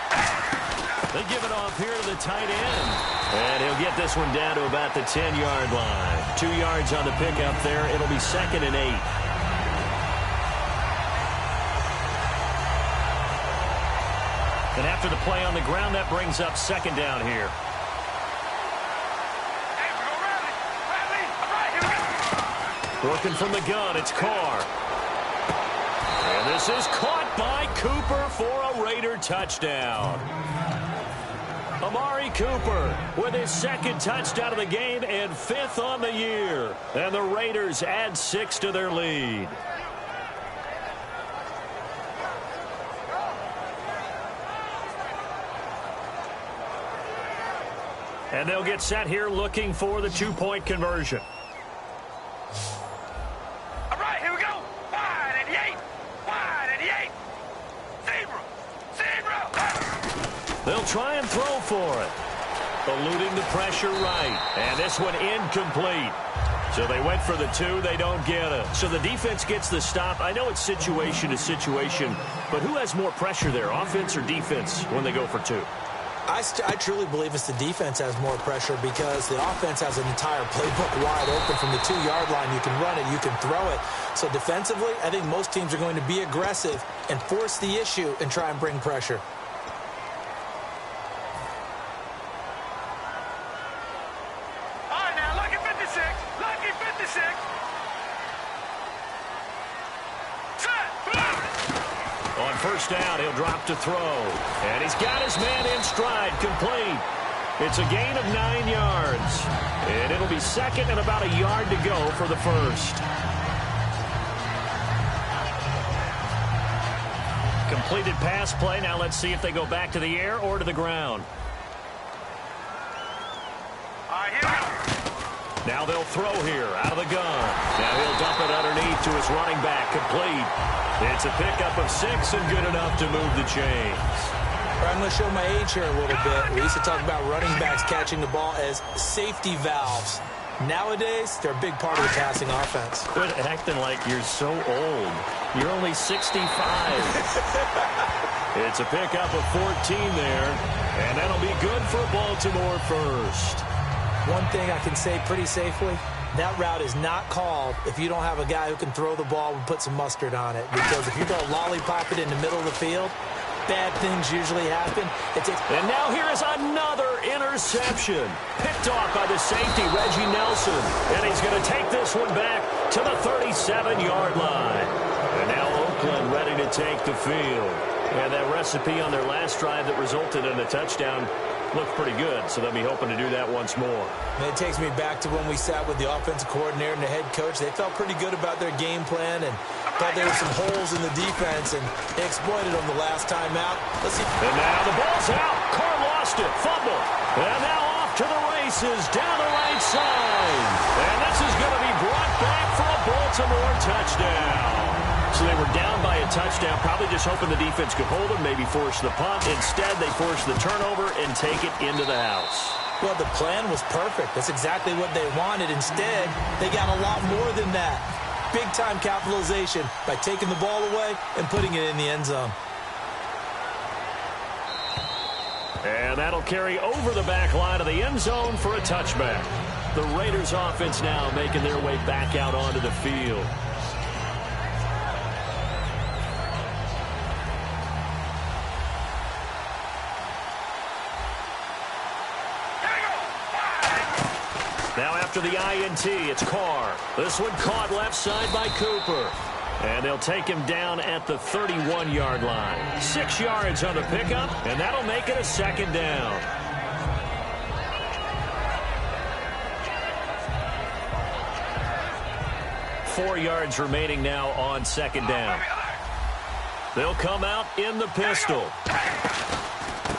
They give it off here to the tight end. And he'll get this one down to about the 10-yard line. 2 yards on the pickup there. It'll be 2nd and 8. And after the play on the ground, that brings up 2nd down here. Hey, we're going to rally. All right, here we go. Working from the gun, it's Carr. And this is caught by Cooper for a Raider touchdown. Amari Cooper with his 2nd touchdown of the game and 5th on the year. And the Raiders add 6 to their lead. And they'll get set here looking for the 2-point conversion. All right, here we go. Wide 88. Wide 88. Zebra. Zebra. They'll try and throw for it. Eluding the pressure right. And this one incomplete. So they went for the 2. They don't get it. So the defense gets the stop. I know it's situation to situation, but who has more pressure there, offense or defense, when they go for 2? I truly believe it's the defense has more pressure because the offense has an entire playbook wide open from the 2-yard line. You can run it, you can throw it. So defensively, I think most teams are going to be aggressive and force the issue and try and bring pressure. All right, now, lucky 56. Lucky 56. On first down, he'll drop to throw. And he's got his man in stride, complete. It's a gain of 9 yards. And it'll be 2nd and about a yard to go for the 1st. Completed pass play. Now let's see if they go back to the air or to the ground. All right, here we go. Now they'll throw here out of the gun. Now he'll dump it underneath to his running back, complete. It's a pickup of 6 and good enough to move the chains. I'm going to show my age here a little bit. We used to talk about running backs catching the ball as safety valves. Nowadays, they're a big part of the passing offense. Quit acting like you're so old. You're only 65. It's a pickup of 14 there, and that'll be good for Baltimore first. One thing I can say pretty safely, that route is not called if you don't have a guy who can throw the ball and put some mustard on it. Because if you go lollipop it in the middle of the field, bad things usually happen. And now here is another interception. Picked off by the safety, Reggie Nelson. And he's going to take this one back to the 37-yard line. And now Oakland ready to take the field. And that recipe on their last drive that resulted in a touchdown looked pretty good, so they'll be hoping to do that once more. And it takes me back to when we sat with the offensive coordinator and the head coach. They felt pretty good about their game plan and thought there were some holes in the defense, and they exploited them the last time out. Let's see. And now the ball's out. Carr lost it. Fumble. And now off to the races down the right side. And this is going to be brought back for a Baltimore touchdown. So they were down by a touchdown, probably just hoping the defense could hold them, maybe force the punt. Instead, they forced the turnover and take it into the house. Well, the plan was perfect. That's exactly what they wanted. Instead, they got a lot more than that. Big-time capitalization by taking the ball away and putting it in the end zone. And that'll carry over the back line of the end zone for a touchback. The Raiders offense now making their way back out onto the field. Now after the INT, it's Carr. This one caught left side by Cooper. And they'll take him down at the 31-yard line. 6 yards on the pickup, and that'll make it a second down. Four yards remaining now on second down. They'll come out in the pistol.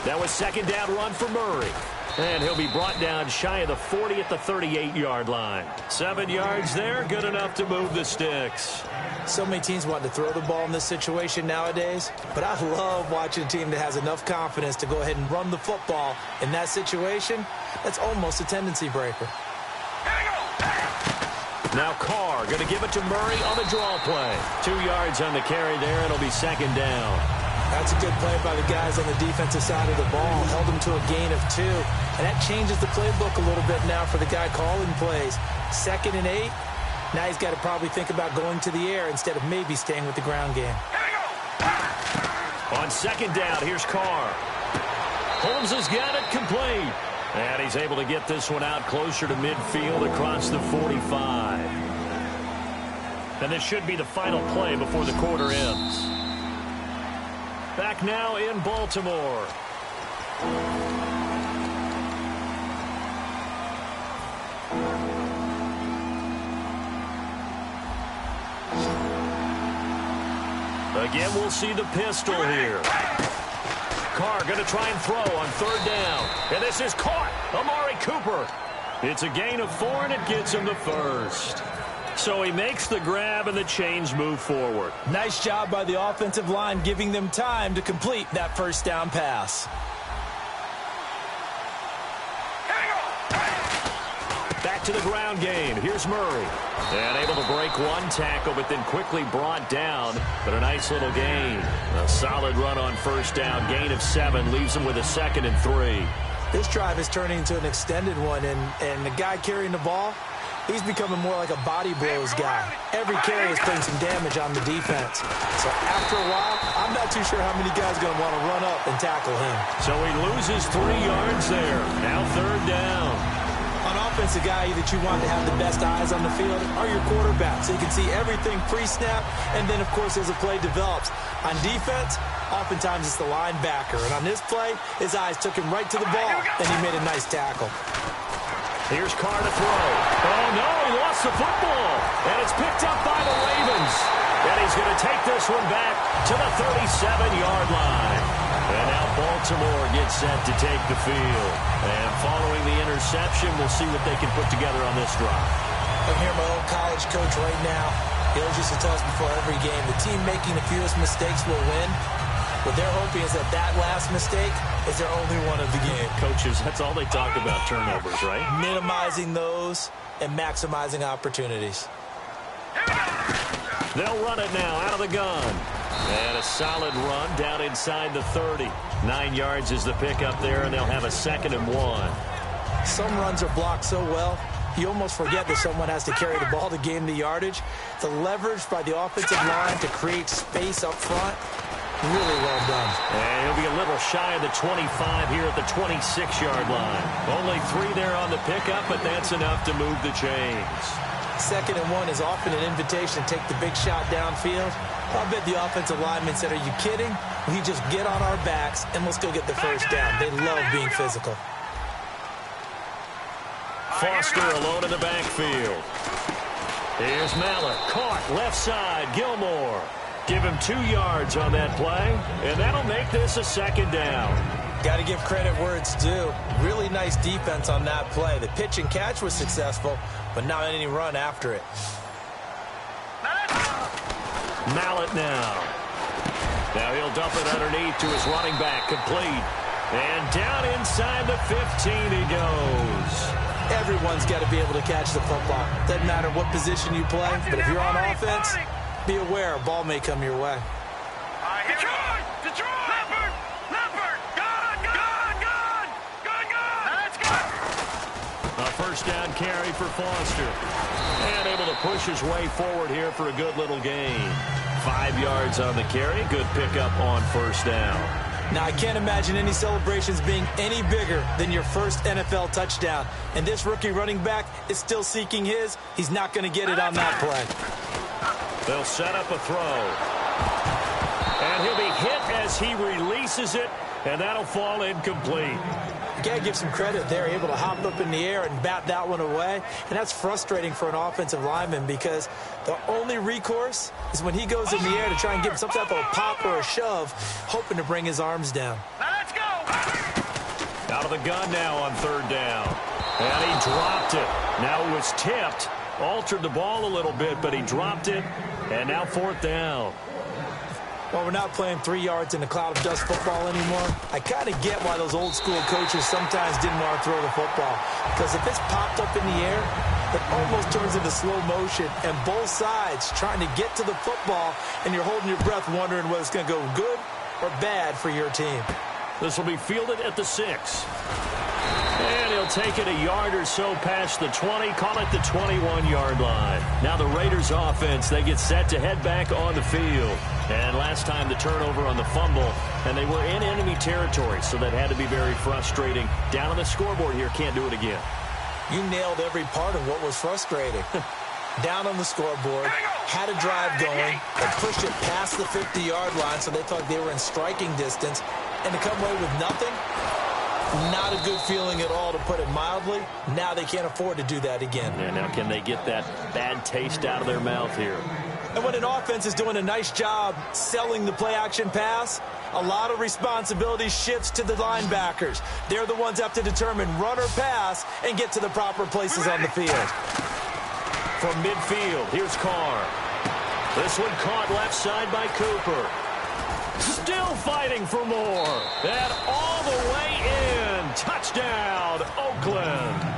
That was second down run for Murray. And he'll be brought down shy of the 40 at the 38-yard line. 7 yards there, good enough to move the sticks. So many teams want to throw the ball in this situation nowadays, but I love watching a team that has enough confidence to go ahead and run the football. In that situation, that's almost a tendency breaker. Now Carr going to give it to Murray on the draw play. 2 yards on the carry there. It'll be second down. That's a good play by the guys on the defensive side of the ball. Held them to a gain of 2. And that changes the playbook a little bit now for the guy calling plays. 2nd and 8. Now he's got to probably think about going to the air instead of maybe staying with the ground game. On second down, here's Carr. Holmes has got it complete. And he's able to get this one out closer to midfield across the 45. And this should be the final play before the quarter ends. Back now in Baltimore. Again, we'll see the pistol here. Carr going to try and throw on third down. And this is caught. Amari Cooper. It's a gain of 4, and it gets him the first. So he makes the grab, and the chains move forward. Nice job by the offensive line, giving them time to complete that first down pass. Back to the ground game. Here's Murray. And able to break one tackle, but then quickly brought down. But a nice little gain. A solid run on first down. Gain of 7 leaves him with a 2nd and 3. This drive is turning into an extended one, and the guy carrying the ball, he's becoming more like a body blows guy. Every carry is putting some damage on the defense. So after a while, I'm not too sure how many guys are going to want to run up and tackle him. So he loses 3 yards there. Now third down. On offense, the guy that you want to have the best eyes on the field are your quarterbacks. So you can see everything pre-snap, and then, of course, as the play develops. On defense, oftentimes it's the linebacker. And on this play, his eyes took him right to the ball, and he made a nice tackle. Here's Carr to throw. Oh, no, he lost the football. And it's picked up by the Ravens. And he's going to take this one back to the 37-yard line. And now Baltimore gets set to take the field. And following the interception, we'll see what they can put together on this drive. I'm here, my old college coach right now. He always used to tell us before every game, the team making the fewest mistakes will win. What they're hoping is that last mistake is their only one of the game. Coaches, that's all they talk about, turnovers, right? Minimizing those and maximizing opportunities. They'll run it now out of the gun. And a solid run down inside the 30. 9 yards is the pickup there, and they'll have a 2nd and 1. Some runs are blocked so well, you almost forget that someone has to carry the ball to gain the yardage. The leverage by the offensive line to create space up front, really well done. And he'll be a little shy of the 25 here at the 26-yard line. Only 3 there on the pickup, but that's enough to move the chains. 2nd and 1 is often an invitation to take the big shot downfield. I bet the offensive lineman said, are you kidding? We just get on our backs and let's go get the first down. They love being physical. Foster alone in the backfield. Here's Mallett. Caught left side. Gilmore. Give him 2 yards on that play, and that'll make this a 2nd down. Got to give credit where it's due. Really nice defense on that play. The pitch and catch was successful, but not any run after it. Mallett now. Now he'll dump it underneath to his running back. Complete. And down inside the 15 he goes. Everyone's got to be able to catch the football. Doesn't matter what position you play, but if you're on offense, be aware a ball may come your way. Detroit! Detroit! Leopard! Leopard! Gone! Gone! Gone! Gone! Gone! Let's go! A first down carry for Foster. And able to push his way forward here for a good little gain. 5 yards on the carry. Good pickup on first down. Now, I can't imagine any celebrations being any bigger than your first NFL touchdown. And this rookie running back is still seeking his. He's not going to get it on that play. They'll set up a throw. And he'll be hit as he releases it, and that'll fall incomplete. You got to give some credit there, able to hop up in the air and bat that one away. And that's frustrating for an offensive lineman because the only recourse is when he goes in the air to try and get some type of a pop or a shove, hoping to bring his arms down. Let's go! Out of the gun now on 3rd down. And he dropped it. Now it was tipped. Altered the ball a little bit, but he dropped it. And now 4th down. Well, we're not playing 3 yards in a cloud of dust football anymore. I kind of get why those old school coaches sometimes didn't want to throw the football. Because if it's popped up in the air, it almost turns into slow motion. And both sides trying to get to the football, and you're holding your breath wondering whether it's going to go good or bad for your team. This will be fielded at the 6. And he'll take it a yard or so past the 20, call it the 21-yard line. Now the Raiders offense, they get set to head back on the field. And last time the turnover on the fumble, and they were in enemy territory, so that had to be very frustrating. Down on the scoreboard here, can't do it again. You nailed every part of what was frustrating. Down on the scoreboard, had a drive going, and pushed it past the 50-yard line so they thought they were in striking distance, and to come away with nothing, not a good feeling at all, to put it mildly. Now they can't afford to do that again. Yeah, now can they get that bad taste out of their mouth here? And when an offense is doing a nice job selling the play-action pass, a lot of responsibility shifts to the linebackers. They're the ones that have to determine run or pass and get to the proper places on the field. From midfield, here's Carr. This one caught left side by Cooper. Still fighting for more. And all the way in. Touchdown, Oakland.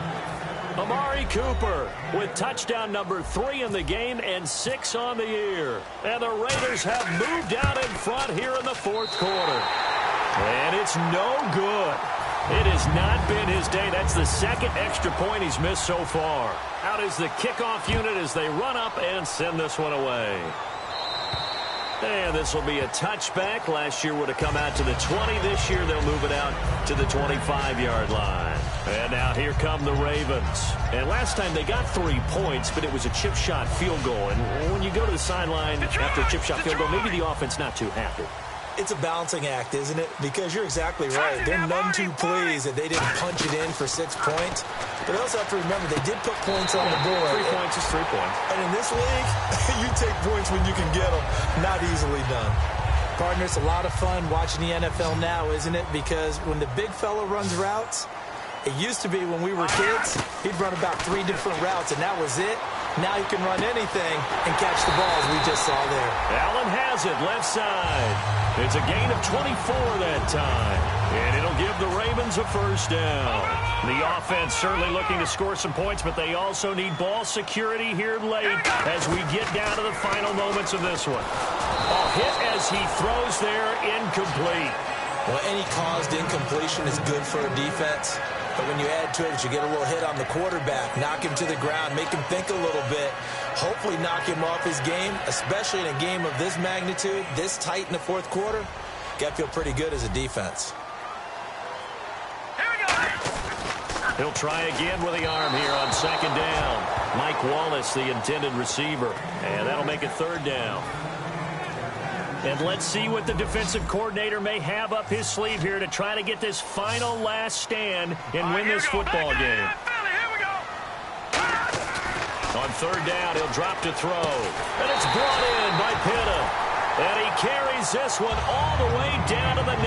Amari Cooper with touchdown number 3 in the game and 6 on the year. And the Raiders have moved out in front here in the 4th quarter. And it's no good. It has not been his day. That's the 2nd extra point he's missed so far. Out is the kickoff unit as they run up and send this one away. And this will be a touchback. Last year would have come out to the 20. This year they'll move it out to the 25-yard line. And now here come the Ravens. And last time they got 3 points, but it was a chip shot field goal. And when you go to the sideline after a chip shot field goal, maybe the offense not too happy. It's a balancing act, isn't it? Because you're exactly right. They're none too pleased that they didn't punch it in for 6 points. But they also have to remember they did put points on the board. 3 points is 3 points. And in this league, you take points when you can get them. Not easily done. Partner, it's a lot of fun watching the NFL now, isn't it? Because when the big fella runs routes, it used to be when we were kids, he'd run about 3 different routes, and that was it. Now he can run anything and catch the balls we just saw there. Allen has it, left side. It's a gain of 24 that time, and it'll give the Ravens a first down. The offense certainly looking to score some points, but they also need ball security here late as we get down to the final moments of this one. Hit as he throws there, incomplete. Well, any caused incompletion is good for a defense. But when you add to it, you get a little hit on the quarterback, knock him to the ground, make him think a little bit, hopefully knock him off his game, especially in a game of this magnitude, this tight in the fourth quarter. Got to feel pretty good as a defense. Here we go. He'll try again with the arm here on second down. Mike Wallace, the intended receiver, and that'll make it third down. And let's see what the defensive coordinator may have up his sleeve here to try to get this final last stand and win this football game. Here we go. On third down, he'll drop to throw. And it's brought in by Pitta. And he carries this one all the way down to the 9.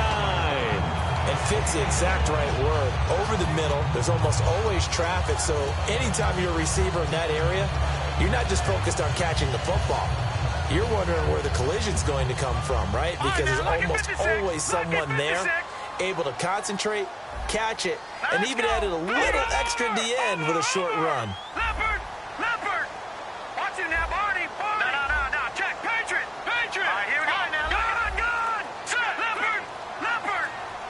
And fits the exact right word. Over the middle, there's almost always traffic, so anytime you're a receiver in that area, you're not just focused on catching the football. You're wondering where the collision's going to come from, right? Because there's almost always someone there able to concentrate, catch it, and even added a little extra at the end with a short run. Leopard. Watch him now, Barney. No. Check. Patriot. All right, here we go. Gone. Set. Leopard.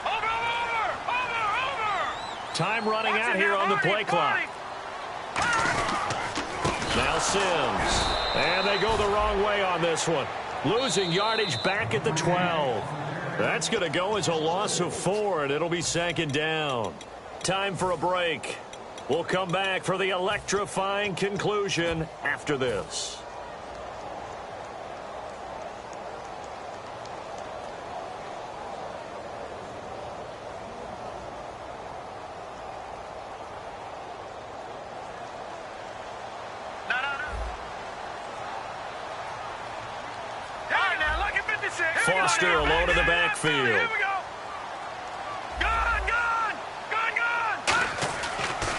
Over. Time running out here on the play clock. Now Sims. And they go the wrong way on this one. Losing yardage back at the 12. That's going to go as a loss of 4, and it'll be second down. Time for a break. We'll come back for the electrifying conclusion after this. Foster alone in the backfield. Here we go. Gone.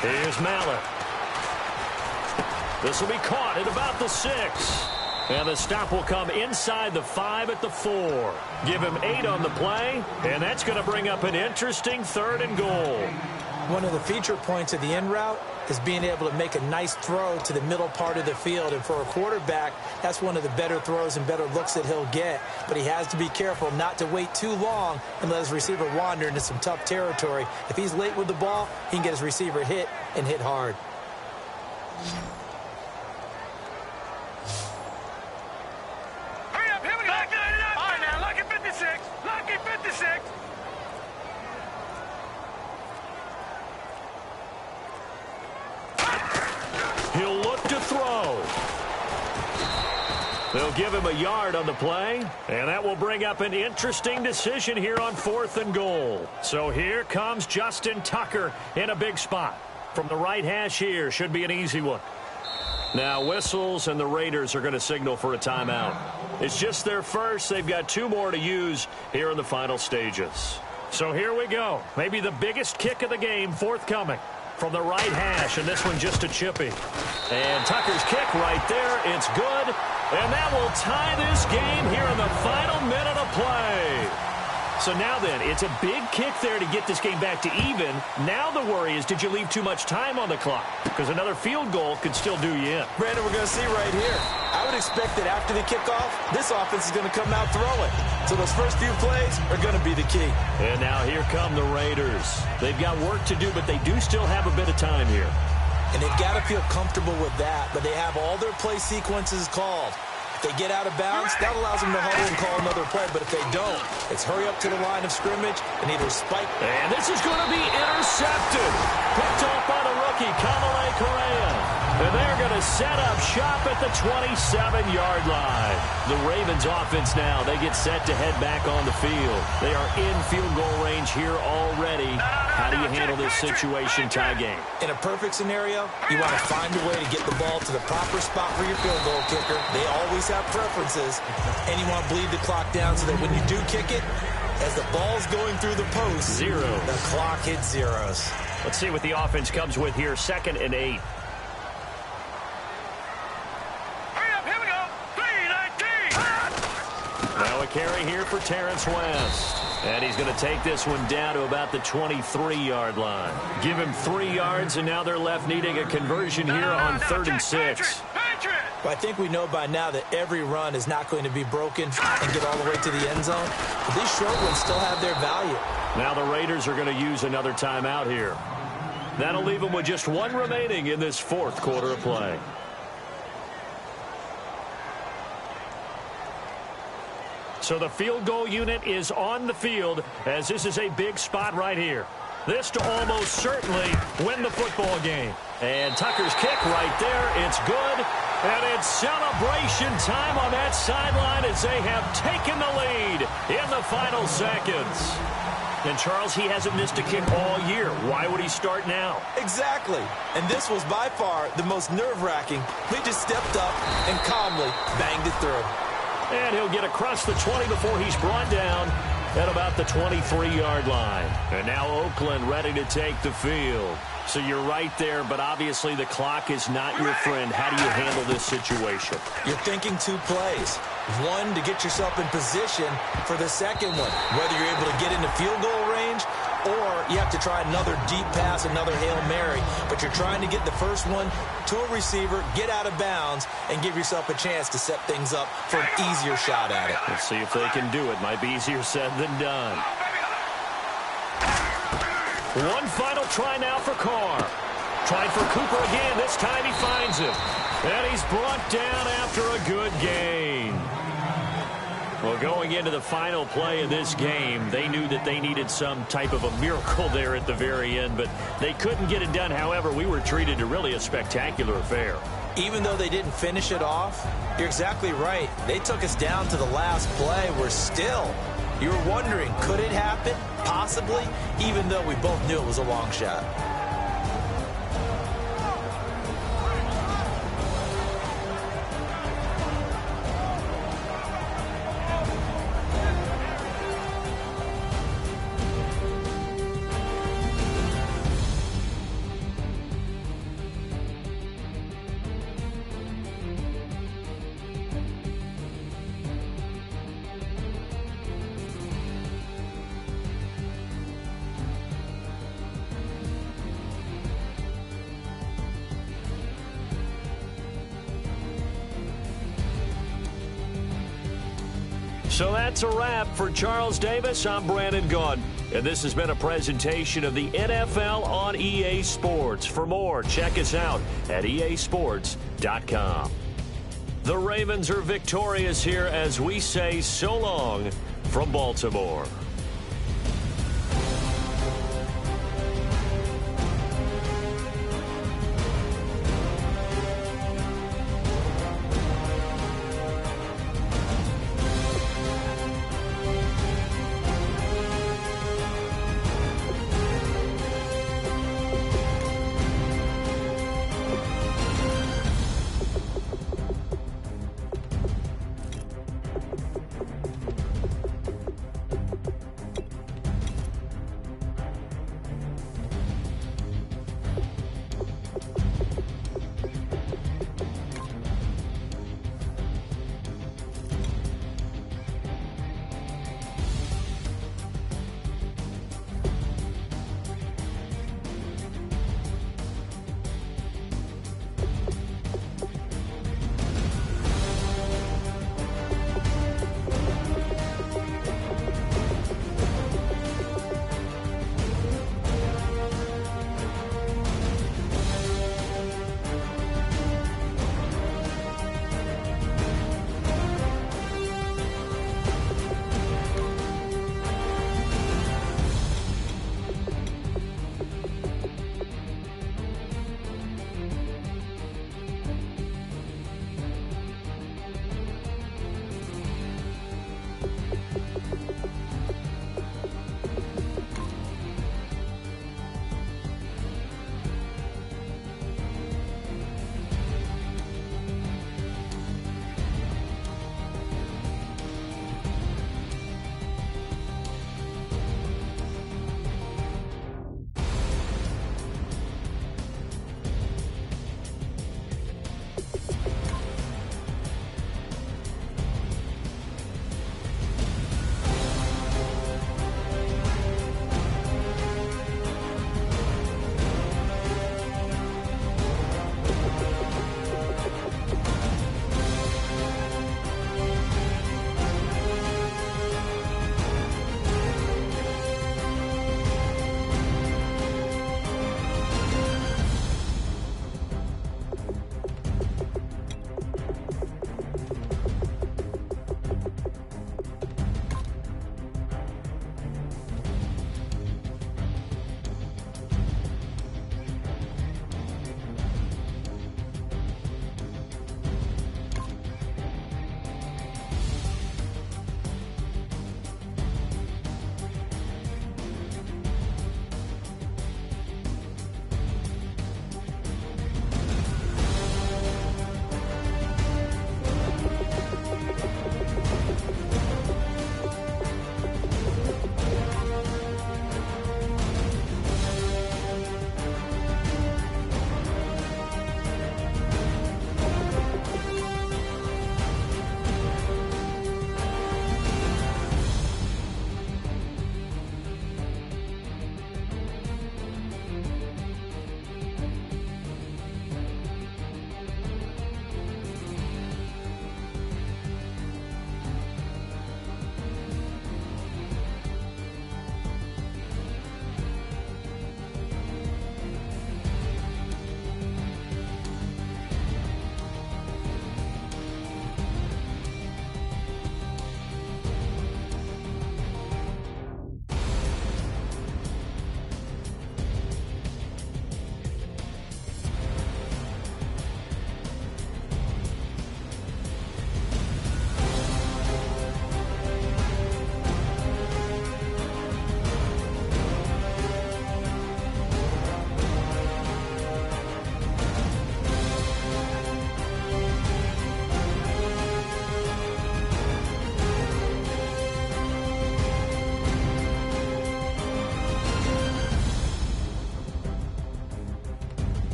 Here's Mallett. This will be caught at about the 6. And the stop will come inside the 5 at the 4. Give him 8 on the play, and that's going to bring up an interesting 3rd and goal. One of the feature points of the in route is being able to make a nice throw to the middle part of the field. And for a quarterback, that's one of the better throws and better looks that he'll get. But he has to be careful not to wait too long and let his receiver wander into some tough territory. If he's late with the ball, he can get his receiver hit and hit hard. Hurry up, here we go. All right, now, lucky 56. He'll look to throw. They'll give him a yard on the play, and that will bring up an interesting decision here on 4th and goal. So here comes Justin Tucker in a big spot. From the right hash here, should be an easy one. Now whistles, and the Raiders are going to signal for a timeout. It's just their first. They've got 2 more to use here in the final stages. So here we go. Maybe the biggest kick of the game forthcoming. From the right hash, and this one just a chippy. And Tucker's kick right there. It's good. And that will tie this game here in the final minute of play. So now then, it's a big kick there to get this game back to even. Now the worry is, did you leave too much time on the clock? Because another field goal could still do you in. Brandon, we're going to see right here. I would expect that after the kickoff, this offense is going to come out throwing. So those first few plays are going to be the key. And now here come the Raiders. They've got work to do, but they do still have a bit of time here. And they've got to feel comfortable with that, but they have all their play sequences called. If they get out of bounds, that allows them to huddle and call another play. But if they don't, it's hurry up to the line of scrimmage and either spike. And this is going to be intercepted. Picked off by the rookie, Kamale Correa. And they're going to set up shop at the 27-yard line. The Ravens offense now, they get set to head back on the field. They are in field goal range here already. How do you handle this situation, tie game? In a perfect scenario, you want to find a way to get the ball to the proper spot for your field goal kicker. They always have preferences. And you want to bleed the clock down so that when you do kick it, as the ball's going through the post, the clock hits zeros. Let's see what the offense comes with here. 2nd and 8. Now a carry here for Terrence West. And he's going to take this one down to about the 23-yard line. Give him 3 yards, and now they're left needing a conversion here on 3rd and 6. But I think we know by now that every run is not going to be broken and get all the way to the end zone. But these short ones still have their value. Now the Raiders are going to use another timeout here. That'll leave them with just 1 remaining in this 4th quarter of play. So the field goal unit is on the field as this is a big spot right here. This to almost certainly win the football game. And Tucker's kick right there. It's good. And it's celebration time on that sideline as they have taken the lead in the final seconds. And Charles, he hasn't missed a kick all year. Why would he start now? Exactly. And this was by far the most nerve-wracking. He just stepped up and calmly banged it through. And he'll get across the 20 before he's brought down at about the 23-yard line. And now Oakland ready to take the field. So you're right there, but obviously the clock is not your friend. How do you handle this situation? You're thinking 2 plays. One, to get yourself in position for the second one, whether you're able to get into field goal range or you have to try another deep pass, another Hail Mary. But you're trying to get the first one to a receiver, get out of bounds, and give yourself a chance to set things up for an easier shot at it. Let's see if they can do it. Might be easier said than done. One final try now for Carr. Trying for Cooper again. This time he finds him. And he's brought down after a good gain. Well, going into the final play of this game, they knew that they needed some type of a miracle there at the very end, but they couldn't get it done. However, we were treated to really a spectacular affair. Even though they didn't finish it off, you're exactly right. They took us down to the last play. We're still, you were wondering, could it happen? Possibly, even though we both knew it was a long shot. So that's a wrap for Charles Davis. I'm Brandon Gunn, and this has been a presentation of the NFL on EA Sports. For more, check us out at easports.com. The Ravens are victorious here as we say so long from Baltimore.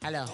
Hello.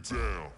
down.